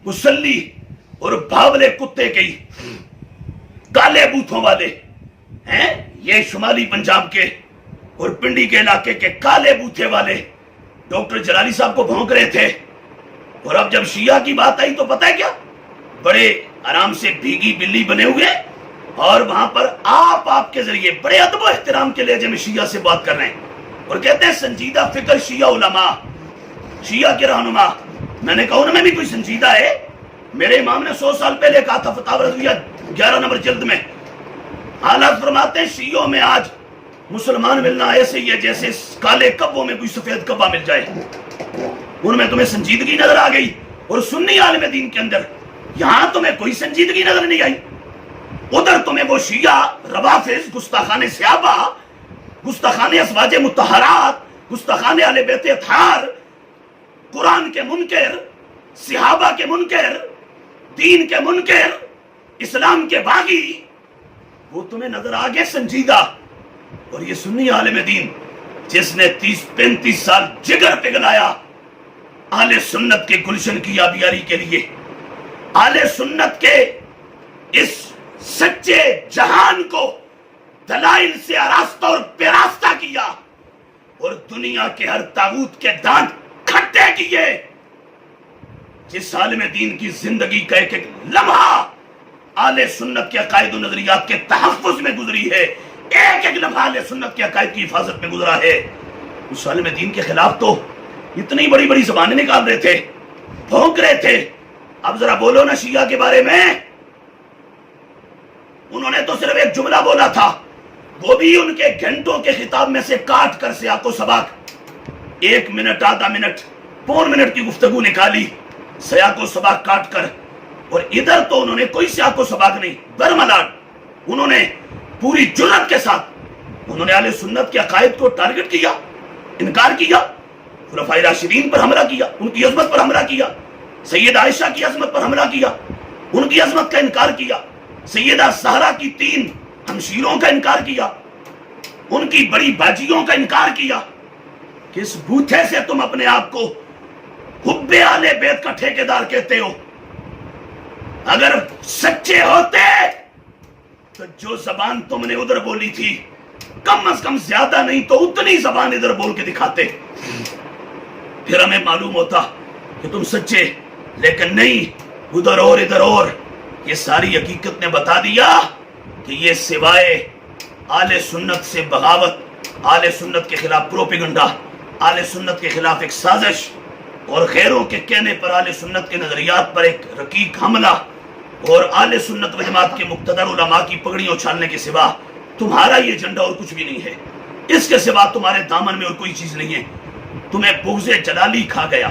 مسلی اور بھاولے کتے کی کالے بوتھوں والے ہیں، یہ شمالی پنجاب کے اور پنڈی کے علاقے کے کالے بوتھے والے ڈاکٹر جلالی صاحب کو بھونک رہے تھے۔ اور اب جب شیعہ کی بات آئی تو پتہ ہے کیا؟ بڑے آرام سے بھیگی بلی بنے ہوئے، اور وہاں پر آپ کے ذریعے بڑے ادب و احترام کے لہجے میں شیعہ سے بات کر رہے ہیں اور کہتے ہیں سنجیدہ فکر شیعہ علماء، شیعہ کے رہنما۔ میں نے کہا ان میں بھی کوئی سنجیدہ ہے؟ میرے امام نے 100 سال پہلے کہا تھا فتاوی رضویہ 11 نمبر جلد میں، حالات فرماتے ہیں شیعوں میں آج مسلمان ملنا ایسے ہی ہے جیسے کالے کبوں میں کوئی سفید کبا مل جائے۔ ان میں تمہیں سنجیدگی نظر آ گئی، اور سنی عالم دین کے اندر یہاں تمہیں کوئی سنجیدگی نظر نہیں آئی۔ ادھر تمہیں وہ شیعہ روافظ، گستاخان صحابہ، گستاخان ازواج مطہرات، گستاخان اہل بیت اطہار، قرآن کے منکر، صحابہ کے منکر، دین کے منکر، اسلام کے باغی، وہ تمہیں نظر آگے سنجیدہ۔ اور یہ سنی عالم دین جس نے 30-35 سال جگر پگھلایا اہل سنت کے گلشن کی آبیاری کے لیے، اہل سنت کے اس سچے جہان کو دلائل سے آراستہ اور پیراستہ کیا، اور دنیا کے ہر طاغوت کے دانت کھٹے کیے۔ جس عالم دین کی زندگی کا ایک ایک لمحہ اہل سنت کے عقائد و نظریات کے تحفظ میں گزری ہے، ایک ایک لمحہ اہل سنت کے عقائد کی حفاظت میں گزرا ہے، اس عالم دین کے خلاف تو اتنی بڑی بڑی زبانیں نکال رہے تھے، بھونک رہے تھے۔ اب ذرا بولو نا شیعہ کے بارے میں۔ انہوں نے تو صرف ایک جملہ بولا تھا، وہ بھی ان کے گھنٹوں کے خطاب میں سے کاٹ کر سیاق و سباق 1 منٹ، آدھا منٹ، 1.25 منٹ کی گفتگو نکالی سیاق و سباق کاٹ کر۔ اور ادھر تو انہوں نے کوئی سیاق و سباق نہیں، برملاٹ انہوں نے پوری جرأت کے ساتھ انہوں نے اہل سنت کے عقائد کو ٹارگٹ کیا، انکار کیا، خلفائے راشدین پر حملہ کیا، ان کی عظمت پر حملہ کیا، سیدہ عائشہ کی عظمت پر حملہ کیا، ان کی عظمت کا انکار کیا، سیدہ زہرا کی 3 ہمشیروں کا انکار کیا، ان کی بڑی باجیوں کا انکار کیا۔ کس بوتھے سے تم اپنے آپ کو حب اہل بیت کا ٹھیکیدار کہتے ہو؟ اگر سچے ہوتے تو جو زبان تم نے ادھر بولی تھی کم از کم زیادہ نہیں تو اتنی زبان ادھر بول کے دکھاتے، پھر ہمیں معلوم ہوتا کہ تم سچے۔ لیکن نہیں، ادھر اور ادھر اور۔ یہ ساری حقیقت نے بتا دیا کہ یہ سوائے اہل سنت سے بغاوت، اہل سنت کے خلاف پروپیگنڈا، اہل سنت کے خلاف ایک سازش، اور غیروں کے کہنے پر اہل سنت کے نظریات پر ایک رقیق حملہ، اور اہل سنت و جماعت کے مقتدر علماء کی پگڑیاں اچھالنے کے سوا تمہارا یہ جھنڈا اور کچھ بھی نہیں ہے۔ اس کے سوا تمہارے دامن میں اور کوئی چیز نہیں ہے۔ تمہیں بغض جلالی کھا گیا،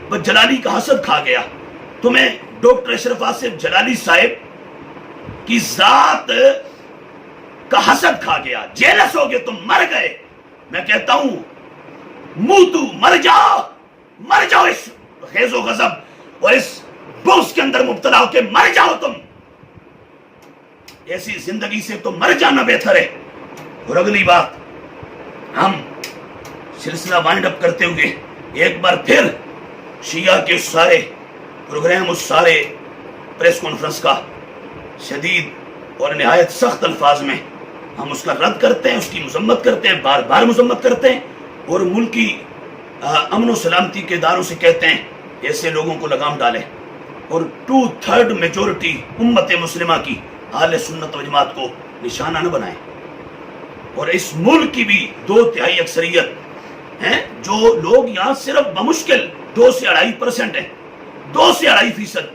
بس جلالی کا حسد کھا گیا، تمہیں ڈاکٹر اشرف آصف جلالی صاحب کی ذات کا حسد کھا گیا، جیلس ہو گئے، تم مر گئے۔ میں کہتا ہوں موتو، مر جاؤ اس غیظ و غضب اور اس بغض کے اندر مبتلا ہو کے مر جاؤ تم۔ ایسی زندگی سے تو مر جانا بہتر ہے۔ اور اگلی بات، ہم سلسلہ وائنڈ اپ کرتے ہوئے ایک بار پھر شیعہ کے سارے پروگرام، اس سارے پریس کانفرنس کا شدید اور نہایت سخت الفاظ میں ہم اس کا رد کرتے ہیں، اس کی مذمت کرتے ہیں، بار بار مذمت کرتے ہیں، اور ملکی امن و سلامتی کے اداروں سے کہتے ہیں ایسے لوگوں کو لگام ڈالیں اور 2/3 میجورٹی امت مسلمہ کی اہل سنت و جماعت کو نشانہ نہ بنائیں، اور اس ملک کی بھی 2/3 اکثریت ہیں جو لوگ یہاں صرف بمشکل 2 سے 2.5% ہیں، 2 سے 2.5%،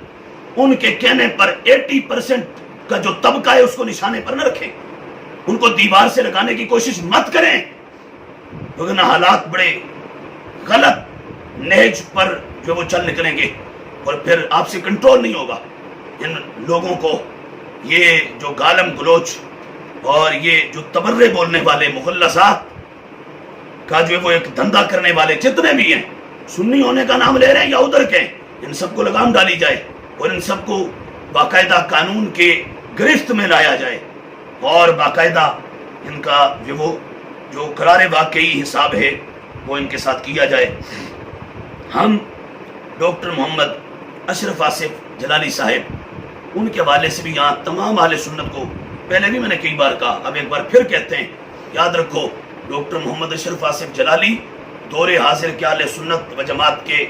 ان کے کہنے پر 80% کا جو طبقہ ہے اس کو نشانے پر نہ رکھیں، ان کو دیوار سے لگانے کی کوشش مت کریں، لیکن حالات بڑے غلط نہج پر جو وہ چل نکلیں گے اور پھر آپ سے کنٹرول نہیں ہوگا۔ ان لوگوں کو یہ جو گالم گلوچ اور یہ جو تبرے بولنے والے مخلصات کا جو وہ ایک دھندا کرنے والے جتنے بھی ہیں، سنی ہونے کا نام لے رہے ہیں یا ادھر کے، ان سب کو لگام ڈالی جائے اور ان سب کو باقاعدہ قانون کے گرفت میں لایا جائے اور باقاعدہ ان کا جو قرار واقعی حساب ہے وہ ان کے ساتھ کیا جائے۔ ہم ڈاکٹر محمد اشرف آصف جلالی صاحب، ان کے حوالے سے بھی یہاں تمام اہل سنت کو، پہلے بھی میں نے کئی بار کہا، اب ایک بار پھر کہتے ہیں، یاد رکھو ڈاکٹر محمد اشرف آصف جلالی دور حاضر کے اہل سنت و جماعت کے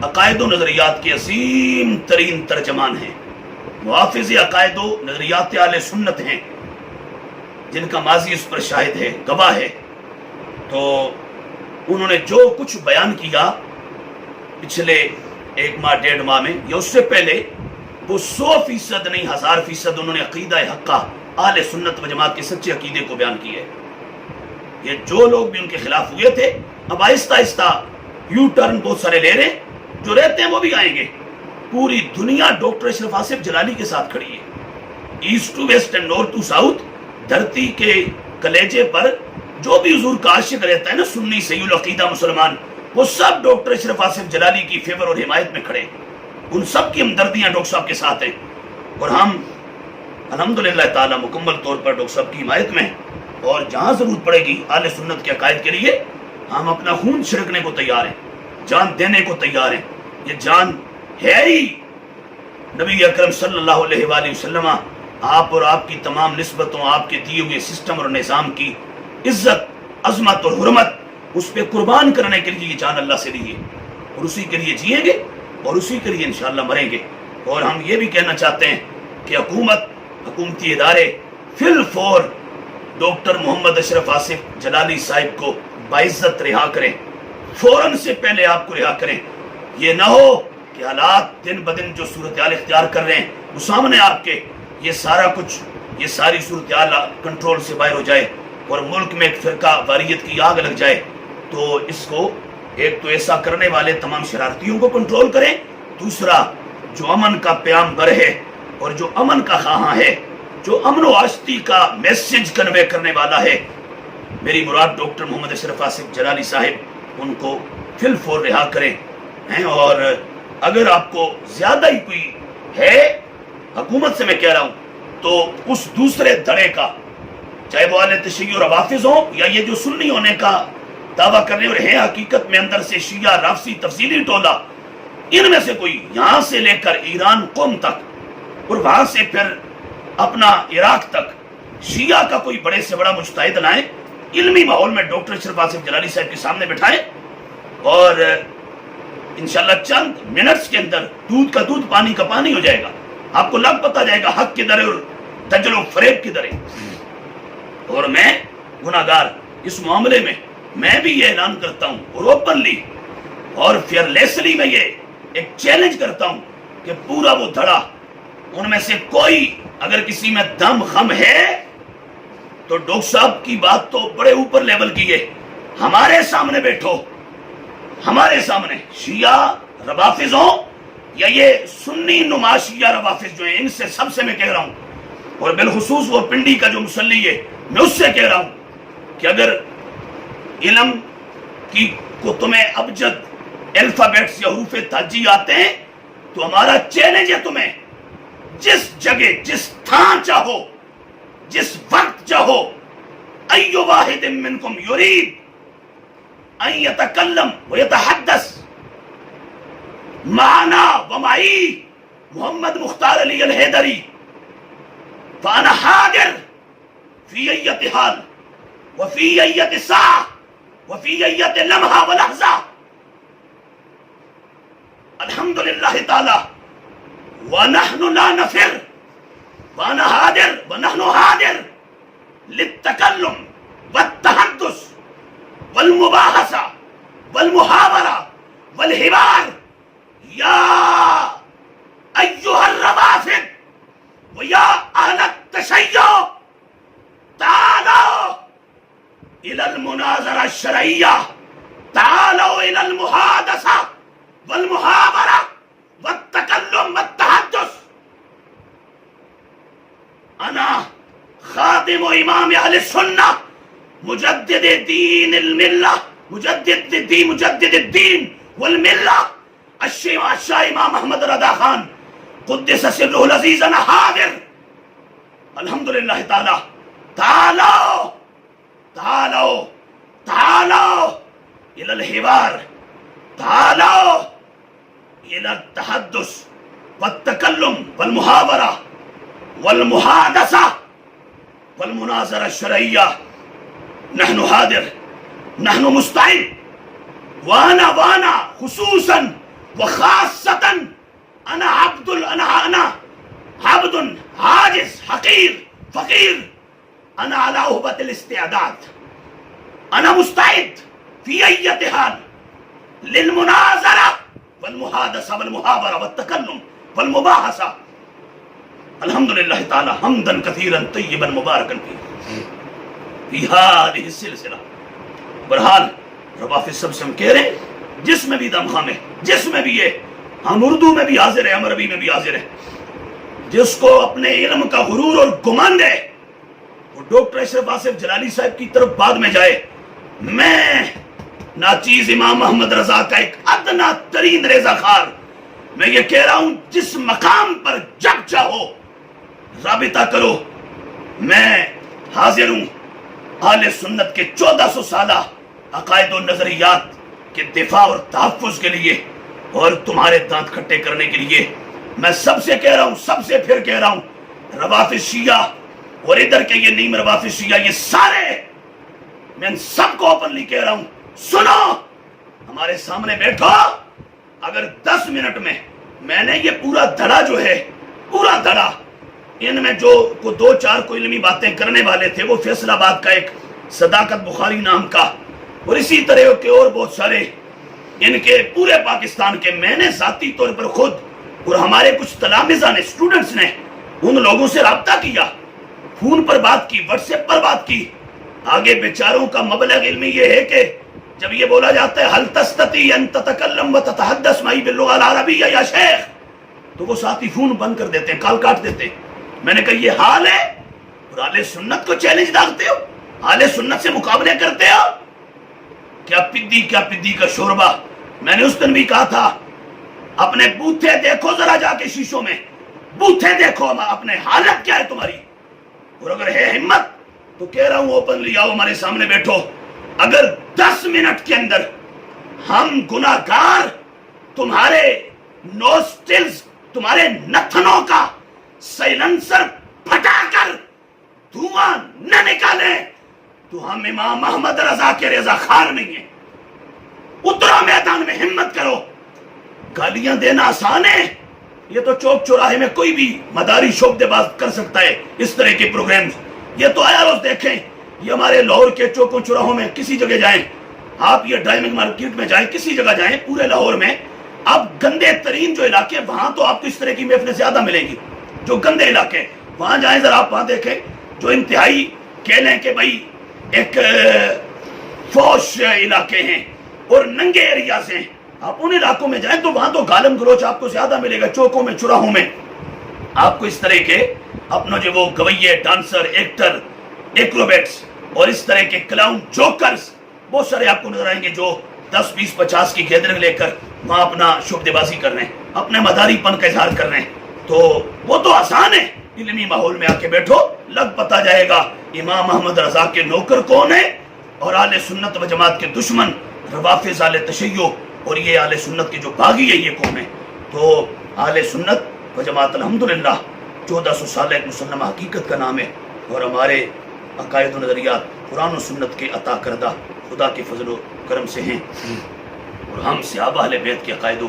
عقائد و نظریات کے عظیم ترین ترجمان ہیں، محافظ عقائد و نظریات اہل سنت ہیں، جن کا ماضی اس پر شاہد ہے، گواہ ہے۔ تو انہوں نے جو کچھ بیان کیا پچھلے 1 ماہ 1.5 ماہ میں یا اس سے پہلے، وہ 100% نہیں 1000% انہوں نے عقیدہ حقہ اہل سنت و جماعت کے سچے عقیدے کو بیان کیا ہے۔ یہ جو لوگ بھی ان کے خلاف ہوئے تھے، اب آہستہ آہستہ یو ٹرن بہت سارے لے رہے، جو رہتے ہیں وہ بھی آئیں گے۔ پوری دنیا ڈاکٹر اشرف آصف جلالی کے ساتھ کھڑی ہے، east to west and north to south, دھرتی کے کلیجے پر جو بھی حضور کا عاشق رہتا ہے نا، سنی صحیح العقیدہ مسلمان، وہ سب ڈاکٹر اشرف آصف جلالی کی فیور اور حمایت میں کھڑے، ان سب کی ہمدردیاں ڈاکٹر صاحب کے ساتھ ہیں، اور ہم الحمدللہ تعالی مکمل طور پر ڈاکٹر صاحب کی حمایت میں، اور جہاں ضرورت پڑے گی اہل سنت کے عقائد کے لیے ہم اپنا خون چھڑکنے کو تیار ہیں، جان دینے کو تیار ہیں۔ یہ جان ہے ہی نبی اکرم صلی اللہ علیہ وآلہ وسلم، آپ اور آپ کی تمام نسبتوں، آپ کے دیے ہوئے سسٹم اور نظام کی عزت، عظمت اور حرمت، اس پہ قربان کرنے کے لیے یہ جان اللہ سے لی ہے، اور اسی کے لیے جئیں گے اور اسی کے لیے انشاءاللہ مریں گے۔ اور ہم یہ بھی کہنا چاہتے ہیں کہ حکومتی ادارے فی الفور ڈاکٹر محمد اشرف آصف جلالی صاحب کو باعزت رہا کریں، فوراً سے پہلے آپ کو رہا کریں۔ یہ نہ ہو کہ حالات دن بدن جو صورتحال اختیار کر رہے ہیں وہ سامنے آپ کے، یہ سارا کچھ، یہ ساری صورتحال کنٹرول سے باہر ہو جائے اور ملک میں ایک فرقہ واریت کی آگ لگ جائے۔ تو اس کو ایک تو ایسا کرنے والے تمام شرارتیوں کو کنٹرول کریں، دوسرا جو امن کا پیام بر ہے اور جو امن کا خواہاں ہے، جو امن و آشتی کا میسج کنوے کرنے والا ہے، میری مراد ڈاکٹر محمد اشرف آصف جلالی صاحب، ان کو فی الفور رہا کریں۔ اور اگر آپ کو زیادہ ہی کوئی ہے، حکومت سے میں کہہ رہا ہوں، تو اس دوسرے دھڑے کا، چاہے وہ اہل تشیع اور روافض ہوں یا یہ جو سنی ہونے کا دعویٰ کرنے اور ہے حقیقت میں اندر سے شیعہ رافضی تفصیلی ٹولہ، ان میں سے کوئی یہاں سے لے کر ایران قوم تک اور وہاں سے پھر اپنا عراق تک شیعہ کا کوئی بڑے سے بڑا مجتہد لائیں، علمی ماحول میں ڈاکٹر اشرف آصف جلالی صاحب کے سامنے بٹھائیں، اور انشاءاللہ چند منٹس کے اندر دودھ کا دودھ پانی کا پانی ہو جائے گا، آپ کو لگ پتہ جائے گا حق کدھر ہے اور دجل و فریب کدھر ہے۔ اور میں گناہگار اس معاملے میں بھی یہ اعلان کرتا ہوں اور اوپنلی اور فیئرلیسلی میں یہ ایک چیلنج کرتا ہوں کہ پورا وہ دھڑا، ان میں سے کوئی اگر کسی میں دم خم ہے تو ڈاکٹر صاحب کی بات تو بڑے اوپر لیول کی ہے، ہمارے سامنے بیٹھو، ہمارے سامنے شیعہ روافض ہوں یا یہ سنی نما شیعہ روافض جو ہیں، ان سے سب سے میں کہہ رہا ہوں، اور بالخصوص وہ پنڈی کا جو مسلی ہے، میں اس سے کہہ رہا ہوں کہ اگر علم کی کو تمہیں ابجد الفابیٹس یا حروف تہجی آتے ہیں تو ہمارا چیلنج ہے تمہیں، جس جگہ جس تھان چاہو جس وقت چاہو، ایو واحد منکم یرید ان یتکلم ویتحدث معنا ومعی محمد مختار علی الحیدری فانا حاضر فی ایت حال وفی ایت ساعة وفی ایت لمحہ ولحظہ، الحمدللہ تعالی ونحن لا نفر وانا حاضر ونحن حاضر للتکلم والتحدث والمباحثہ والمحاورہ والحوار یا ایها الروافد ویا اہل التشیع تعالوا الى المناظرة الشرعیہ تعالوا الى المحادثة والمحاورة والتکلم والتحدث. انا خادم امام اہل السنہ مجدد دین الملہ مجدد الدین والملہ الشاہ امام احمد رضا خان قدس سرہ العزیز انا حاضر الحمدللہ تعالی. تعالوا تعالوا تعالوا الى الحوار تعالوا الى التحدث والتکلم والمحاورہ والمحادثہ والمناظرة الشرعية. نحن حاضر نحن مستعد وانا خصوصا وخاصة انا عبد عاجز حقير فقير. انا على أهبة الاستعداد. انا مستعد في اي حال للمناظرة والمحادثة والمحاورة والتكلم والمباحثة. الحمدللہ تعالی حمدا کثیرا طیبا مبارکا فی هذه السلسلہ. بہرحال روافض سب سے ہم کہہ رہے ہیں جس میں بھی دم خم ہے جس میں بھی ہے، ہم اردو میں بھی حاضر ہیں ہم عربی میں بھی حاضر ہیں. جس کو اپنے علم کا غرور اور گمان ہے وہ ڈاکٹر اشرف آصف جلالی صاحب کی طرف بعد میں جائے. میں ناچیز امام محمد رضا کا ایک ادنا ترین رضا خار، میں یہ کہہ رہا ہوں جس مقام پر جب چاہو رابطہ کرو. میں حاضر ہوں اہل سنت کے 1400 سالہ عقائد و نظریات کے دفاع اور تحفظ کے لیے اور تمہارے دانت کھٹے کرنے کے لیے. میں سب سے کہہ رہا ہوں، سب سے پھر کہہ رہا ہوں، روافض شیعہ اور ادھر کے یہ نیم روافض شیعہ، یہ سارے میں ان سب کو اوپنلی کہہ رہا ہوں، سنو ہمارے سامنے بیٹھو. اگر 10 منٹ میں نے یہ پورا دھڑا جو ہے پورا دھڑا ان میں جو کو 2-4 کو علمی باتیں کرنے والے تھے، وہ فیصل آباد کا ایک صداقت بخاری نام کا اور اسی طرح کے اور بہت سارے ان کے پورے پاکستان کے، میں نے ذاتی طور پر خود اور ہمارے کچھ تلامذہ نے اسٹوڈنٹس نے ان لوگوں سے رابطہ کیا، فون پر بات کی، واٹس ایپ پر بات کی. آگے بیچاروں کا مبلغ علمی یہ ہے کہ جب یہ بولا جاتا ہے حل تستطیع ان تتکلم و تتحدث معی باللغة العربیہ یا شیخ، تو وہ ساتھی فون بند کر دیتے ہیں، کال کاٹ دیتے ہیں. میں نے کہا یہ حال ہے اور اہل سنت کو چیلنج داغتے ہو، اہل سنت سے مقابلے کرتے ہو. کیا پدی کا شوربہ. میں نے اس دن بھی کہا تھا اپنے بوتھے دیکھو ذرا جا کے شیشوں میں، بوتھے دیکھو اپنے حالت کیا ہے تمہاری. اور اگر ہے ہمت تو کہہ رہا ہوں اوپنلی آؤ ہمارے سامنے بیٹھو. اگر 10 منٹ کے اندر ہم گناہگار تمہارے نوسٹلز، تمہارے نتنوں کا سائلنسر پھٹا کر دھواں نہ نکالیں تو ہم امام محمد رضا کے رضا خار نہیں ہیں. اترو میدان میں، ہمت کرو. گالیاں دینا آسان ہے، یہ تو چوک چوراہے میں کوئی بھی مداری شعبے باز کر سکتا ہے اس طرح کے پروگرامز. یہ تو آیا روز دیکھیں، یہ ہمارے لاہور کے چوکوں چوراہوں میں کسی جگہ جائیں آپ، یہ ڈائمنڈ مارکیٹ میں جائیں، کسی جگہ جائیں پورے لاہور میں، اب گندے ترین جو علاقے وہاں تو آپ کو اس طرح کی محفلیں زیادہ ملیں گی. جو گندے علاقے وہاں جائیں ذرا آپ وہاں دیکھیں، جو انتہائی کہہ لیں کہ بھائی ایک فوش علاقے ہیں اور ننگے ایریاز ہیں، آپ ان علاقوں میں جائیں تو وہاں تو گالم گلوچ آپ کو زیادہ ملے گا. چوکوں میں چوراہوں میں آپ کو اس طرح کے اپنا جو وہ گویے، ڈانسر، ایکٹر، ایکروبیٹس اور اس طرح کے کلاؤن، جوکرز بہت سارے آپ کو نظر آئیں گے جو 10 20 50 کی گیدرنگ لے کر وہاں اپنا شعبے بازی کر رہے ہیں، اپنے مداری پن کا اظہار کر رہے ہیں. تو وہ تو آسان ہے، علمی ماحول میں آ کے بیٹھو، لگ پتا جائے گا امام محمد رضا کے نوکر کون ہے اور اہل سنت و جماعت کے دشمن روافض، اہل تشیع اور یہ اہل سنت کے جو باغی ہے یہ کون ہے. تو اہل سنت و جماعت الحمدللہ 1400 سال ایک مسلمہ حقیقت کا نام ہے اور ہمارے عقائد و نظریات قرآن و سنت کے عطا کردہ خدا کے فضل و کرم سے ہیں اور ہم صحابہ اہل بیت کے عقائد و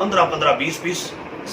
15-15, 20-20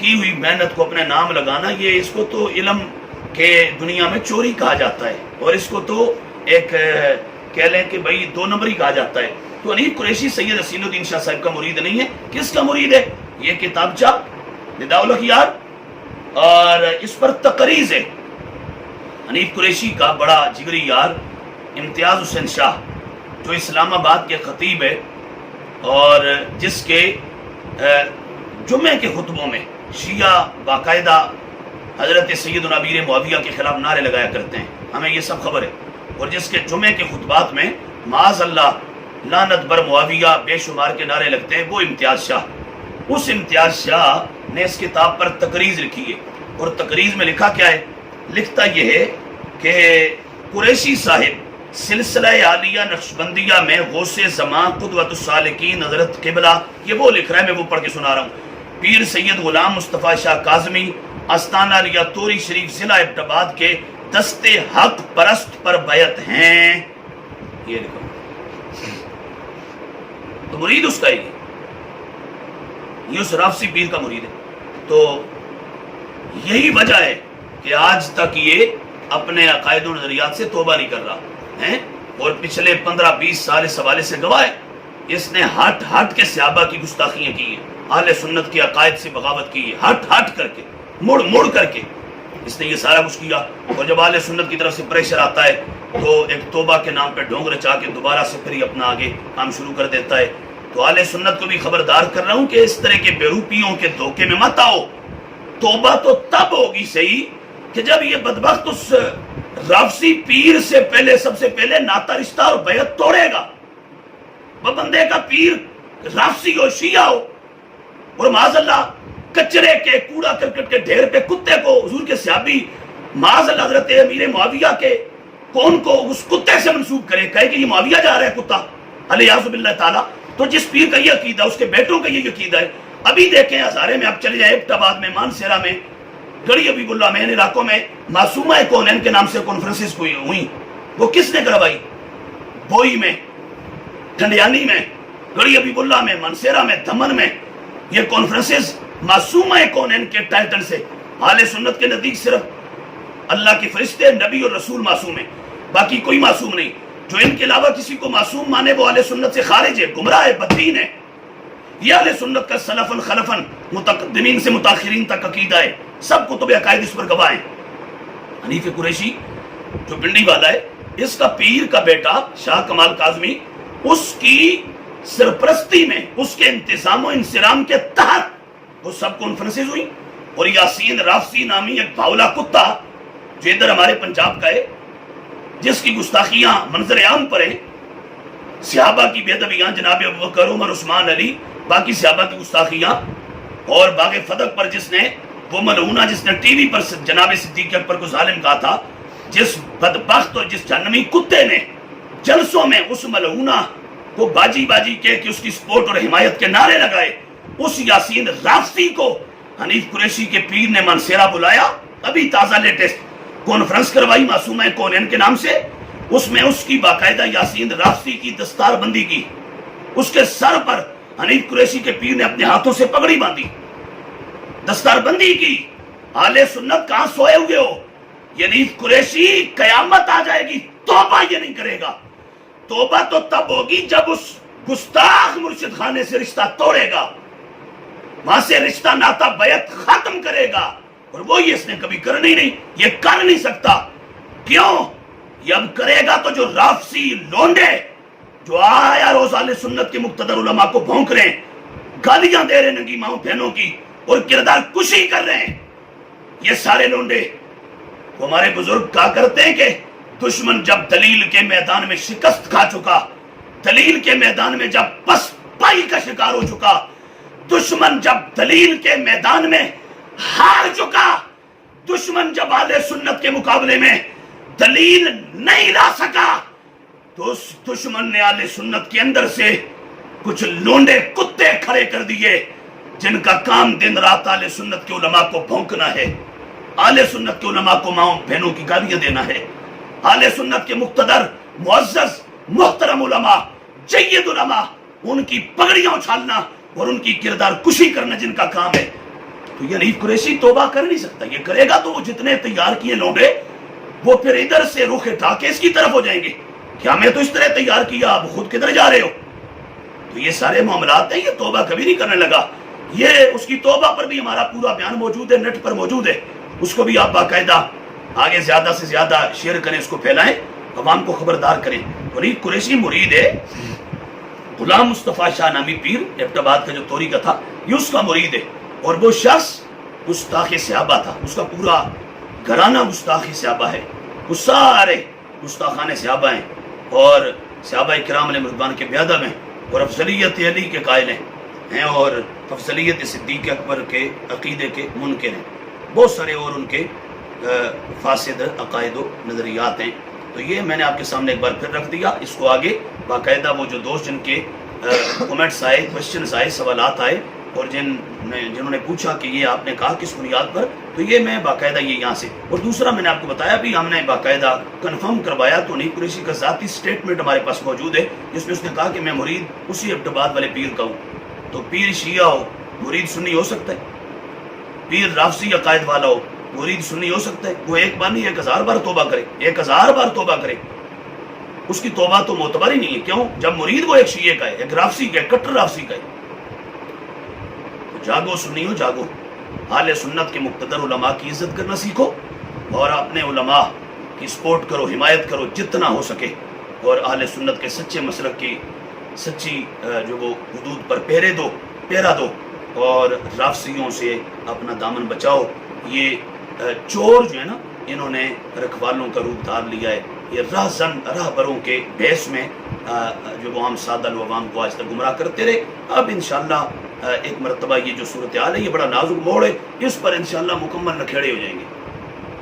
کی ہوئی محنت کو اپنے نام لگانا، یہ اس کو تو علم کے دنیا میں چوری کہا جاتا ہے، اور اس کو تو ایک کہہ لیں کہ بھائی 2 نمبری کہا جاتا ہے۔ تو حنیف قریشی سید حسین الدین شاہ صاحب کا مرید نہیں ہے۔ کس کا مرید ہے؟ یہ کتابچہ نداء الاخیار، اور اس پر تقریض ہے حنیف قریشی کا بڑا جگری یار امتیاز حسین شاہ، جو اسلام آباد کے خطیب ہے، اور جس کے جمعے کے خطبوں میں شیعہ باقاعدہ حضرت سیدنا امیر معاویہ کے خلاف نعرے لگایا کرتے ہیں، ہمیں یہ سب خبر ہے، اور جس کے جمعے کے خطبات میں معاذ اللہ لعنت بر معاویہ بے شمار کے نعرے لگتے ہیں، وہ امتیاز شاہ۔ اس امتیاز شاہ نے اس کتاب پر تقریض لکھی ہے، اور تقریض میں لکھا کیا ہے؟ لکھتا یہ ہے کہ قریشی صاحب سلسلہ عالیہ نقشبندیہ میں غوث زمان قدوۃ السالکین حضرت قبلہ، یہ وہ لکھ رہا ہے، میں وہ پڑھ کے سنا رہا ہوں، پیر سید غلام مصطفیٰ شاہ کاظمی آستانہ علیہ توری شریف ضلع ایبٹ آباد کے دست حق پرست پر بیعت ہیں۔ یہ لکھو تو مرید اس کا ہی ہے، یہ اس رافضی پیر کا مرید ہے۔ تو یہی وجہ ہے کہ آج تک یہ اپنے عقائد و نظریات سے توبہ نہیں کر رہا ہے، اور پچھلے 15-20 سال اس حوالے سے گواہ ہے۔ اس نے ہٹ کے صحابہ کی گستاخیاں کی ہیں، اہل سنت کے عقائد سے بغاوت کی ہے، ہٹ کر کے، مڑ کر کے اس نے یہ سارا کچھ کیا۔ اور جب اہل سنت کی طرف سے پریشر آتا ہے تو ایک توبہ کے نام پہ ڈھونگ رچا کے دوبارہ سے پھر اپنا آگے کام شروع کر دیتا ہے۔ تو اہل سنت کو بھی خبردار کر رہا ہوں کہ اس طرح کے بیروپیوں کے دھوکے میں مت آؤ۔ توبہ تو تب ہوگی صحیح کہ جب یہ بدبخت اس رافضی پیر سے سب سے پہلے ناتا رشتہ اور بیعت توڑے گا۔ وہ بندے کا پیر رافضی ہو، شیعہ ہو، اور معاذ اللہ کچرے کے کوڑا کرکٹ کے ڈھیر پہ کتے کو حضور کے صحابی معاذ اللہ حضرت امیر معاویہ کے کون کو اس کتے سے منسوب کرے، کہے کہ یہ معاویہ جا رہا ہے کتا، علیہ باللہ تعالیٰ۔ تو جس پیر کا یہ عقیدہ، اس کے بیٹوں کا یہ عقیدہ ہے۔ ابھی دیکھیں ہزارے میں، آپ چلے جائیں ایبٹ آباد میں، مانسیرا میں، گڑی حبیب اللہ میں، ان علاقوں میں معصومہ کونین کے نام سے کانفرنسز ہوئی، وہ کس نے کروائی؟ بوئی میں، ٹھنڈیانی میں، گڑی حبیب اللہ میں، مانسیرا میں، دمن میں، یہ کانفرنسز معصومہ کونین کے ٹائٹل سے۔ اہل سنت کے نزدیک صرف اللہ کے فرشتے، نبی اور رسول معصوم ہیں، باقی کوئی معصوم نہیں۔ جو ان کے علاوہ کسی کو معصوم مانے وہ اہل سنت سے خارج ہے، گمراہ ہے، بددین ہے۔ یہ اہل سنت کا سلفن خلفن، متقدمین سے متاخرین تک عقیدہ ہے، سب کتب عقائد اس پر گواہ ہیں۔ حنیف قریشی جو پنڈی والا ہے، اس کا پیر کا بیٹا شاہ کمال کاظمی، اس کی سرپرستی میں، اس کے انتظام و انصرام کے تحت وہ سب کانفرنسز ہوئی، اور یاسین رافضی نامی ایک بھاولا کتا جو ادھر ہمارے پنجاب کا ہے، جس کی گستاخیاں منظر عام پر ہیں، صحابہ کی بے ادبیاں، جناب ابوبکر، عمر، عثمان، علی، باقی صحابہ کی گستاخیاں، اور باغ فتح پر جس نے وہ ملعونہ، جس نے ٹی وی پر جناب صدیق اکبر کو ظالم کہا تھا، جس بدبخت اور جس جہنمی کتے نے جلسوں میں اس ملعونہ کو باجی کہ اس کی سپورٹ اور حمایت کے نعرے لگائے، اس یاسین رافضی کو حنیف قریشی کے پیر نے مانسیرا بلایا، ابھی تازہ لیٹسٹ کانفرنس کروائی معصومہ کونین کے نام سے، اس میں اس کی باقاعدہ یاسین رافضی کی دستار بندی کی، اس کے سر پر حنیف قریشی کے پیر نے اپنے ہاتھوں سے پگڑی باندھی، دستار بندی کی۔ اہل سنت کہاں سوئے ہوئے ہو؟ یہ حنیف قریشی قیامت آ جائے گی، توبہ یہ نہیں کرے گا۔ توبہ تو تب ہوگی جب اس گستاخ مرشد خانے سے رشتہ توڑے گا، وہاں سے رشتہ ناتا بیعت ختم کرے گا، اور وہ یہ اس نے کبھی کرنی نہیں، یہ کر نہیں سکتا۔ کیوں؟ یہ اب کرے گا تو جو رافضی لونڈے جو آیا روز اہل سنت کے مقتدر علماء کو بھونک رہے ہیں، گالیاں دے رہے ننگی ماؤں بہنوں کی، اور کردار کشی کر رہے ہیں، یہ سارے لونڈے وہ ہمارے بزرگ کہا کرتے ہیں کہ دشمن جب دلیل کے میدان میں شکست کھا چکا، دلیل کے میدان میں جب پس پائی کا شکار ہو چکا، دشمن جب دلیل کے میدان میں ہار چکا، دشمن جب اہل سنت کے مقابلے میں دلیل نہیں لا سکا، تو اس دشمن نے اہل سنت کے اندر سے کچھ لونڈے کتے کھڑے کر دیے، جن کا کام دن رات اہل سنت کے علماء کو بھونکنا ہے، اہل سنت کے علماء کو ماؤں بہنوں کی گالیاں دینا ہے، اہل سنت کے مقتدر معزز محترم علماء، جید علماء، ان کی پگڑیاں اچھالنا اور ان کی کردار کشی کرنا جن کا کام ہے۔ تو یہ نہیں قریشی توبہ کر نہیں سکتا. یہ کرے گا تو وہ جتنے تیار کیے لوگے وہ پھر ادھر سے رخ اٹھا کے اس کی طرف ہو جائیں گے. کیا میں تو اس طرح تیار کیا, آپ خود کدھر جا رہے ہو؟ تو یہ سارے معاملات ہیں. یہ توبہ کبھی نہیں کرنے لگا. یہ اس کی توبہ پر بھی ہمارا پورا بیان موجود ہے, نیٹ پر موجود ہے. اس کو بھی آپ باقاعدہ آگے زیادہ سے زیادہ شیئر کریں, اس کو پھیلائیں, عوام کو خبردار کریں. ولید قریشی مرید ہے غلام مصطفیٰ شاہ نامی پیر, ایبٹ آباد کا جو توری کا تھا, یہ اس کا مرید ہے. اور وہ شخص گستاخ صحابہ تھا. اس کا پورا گھرانہ گستاخ صحابہ ہے. وہ سارے گستاخان صحابہ ہیں اور صحابہ کرام علیہ رضوان کے بیادب ہیں اور افضلیت علی کے قائل ہیں اور افضلیت صدیق اکبر کے عقیدے کے منکر ہیں. بہت سارے اور ان کے فاسد عقائد و نظریات ہیں. تو یہ میں نے آپ کے سامنے ایک بار پھر رکھ دیا. اس کو آگے باقاعدہ وہ جو دوست جن کے کومنٹس آئے, کوشچنس آئے, سوالات آئے اور جنہوں نے پوچھا کہ یہ آپ نے کہا کس بنیاد پر, تو یہ میں باقاعدہ یہ یہاں سے. اور دوسرا میں نے آپ کو بتایا بھی, ہم نے باقاعدہ کنفرم کروایا تو نہیں قریشی کا ذاتی سٹیٹمنٹ ہمارے پاس موجود ہے جس میں اس نے کہا کہ میں مرید اسی ایبٹ آباد والے پیر کا ہوں. تو پیر شیعہ ہو مرید سنی ہو سکتا ہے, پیر رافضی عقائد والا ہو مرید سنی ہو سکتا ہے. وہ ایک بار نہیں 1000 بار توبہ کرے, 1000 بار توبہ کرے, اس کی توبہ تو معتبر ہی نہیں ہے. کیوں؟ جب مرید وہ ایک شیعہ کا ہے, ایک رافضی کا ہے, کٹر رافضی کا ہے. جاگو سنیو جاگو, اہل سنت کے مقتدر علماء کی عزت کرنا سیکھو اور اپنے علماء کی سپورٹ کرو, حمایت کرو جتنا ہو سکے, اور اہل سنت کے سچے مسلک کی سچی جو وہ حدود پر پیرا دو اور رافضیوں سے اپنا دامن بچاؤ. یہ چور جو ہے نا, انہوں نے رکھوالوں کا روپ دھار لیا ہے. یہ راہبروں کے بحث میں جو وہ عام سادہ عوام کو آج تک گمراہ کرتے رہے. اب انشاءاللہ ایک مرتبہ یہ جو صورتحال ہے یہ بڑا نازک موڑ ہے, اس پر انشاءاللہ مکمل نکھیڑے ہو جائیں گے.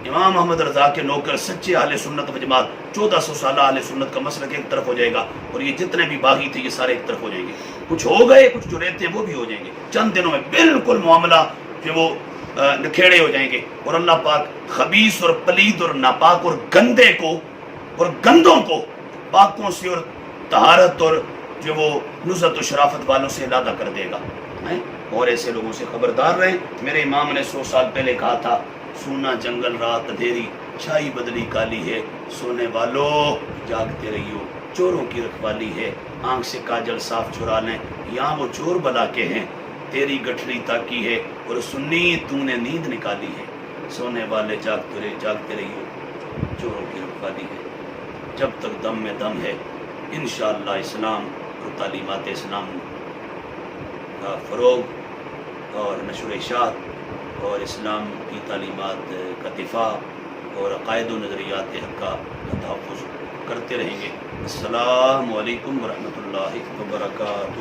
امام محمد رضا کے نوکر سچے اہل سنت و جماعت 1400 سالہ اہل سنت کا مسلک ایک طرف ہو جائے گا اور یہ جتنے بھی باغی تھے یہ سارے ایک طرف ہو جائیں گے. کچھ ہو گئے, کچھ جو رہتے ہیں وہ بھی ہو جائیں گے. چند دنوں میں بالکل معاملہ جو وہ نکھیڑے ہو جائیں گے اور اللہ پاک خبیث اور پلید اور ناپاک اور گندے کو اور گندوں کو پاکوں سے اور طہارت اور جو وہ نزہت و شرافت والوں سے علیحدہ کر دے گا. اور ایسے لوگوں سے خبردار رہیں. میرے امام نے 100 سال پہلے کہا تھا, سونا جنگل رات اندھیری چھائی بدلی کالی ہے, سونے والو جاگتے رہیو, چوروں کی رکھوالی ہے, آنکھ سے کاجل صاف چرا لیں, یہاں وہ چور بلا کے ہیں, تیری گٹھڑی تاکی ہے اور سنی تو نے نیند نکالی ہے, سونے والے جاگتے رہیو, چوروں کی رکھوالی ہے. جب تک دم میں دم ہے انشاءاللہ اسلام اور تعلیمات اسلام کا فروغ اور نشر و اشاعت اور اسلام کی تعلیمات کا دفاع اور عقائد و نظریات حق کا تحفظ کرتے رہیں گے. السلام علیکم ورحمۃ اللہ وبرکاتہ.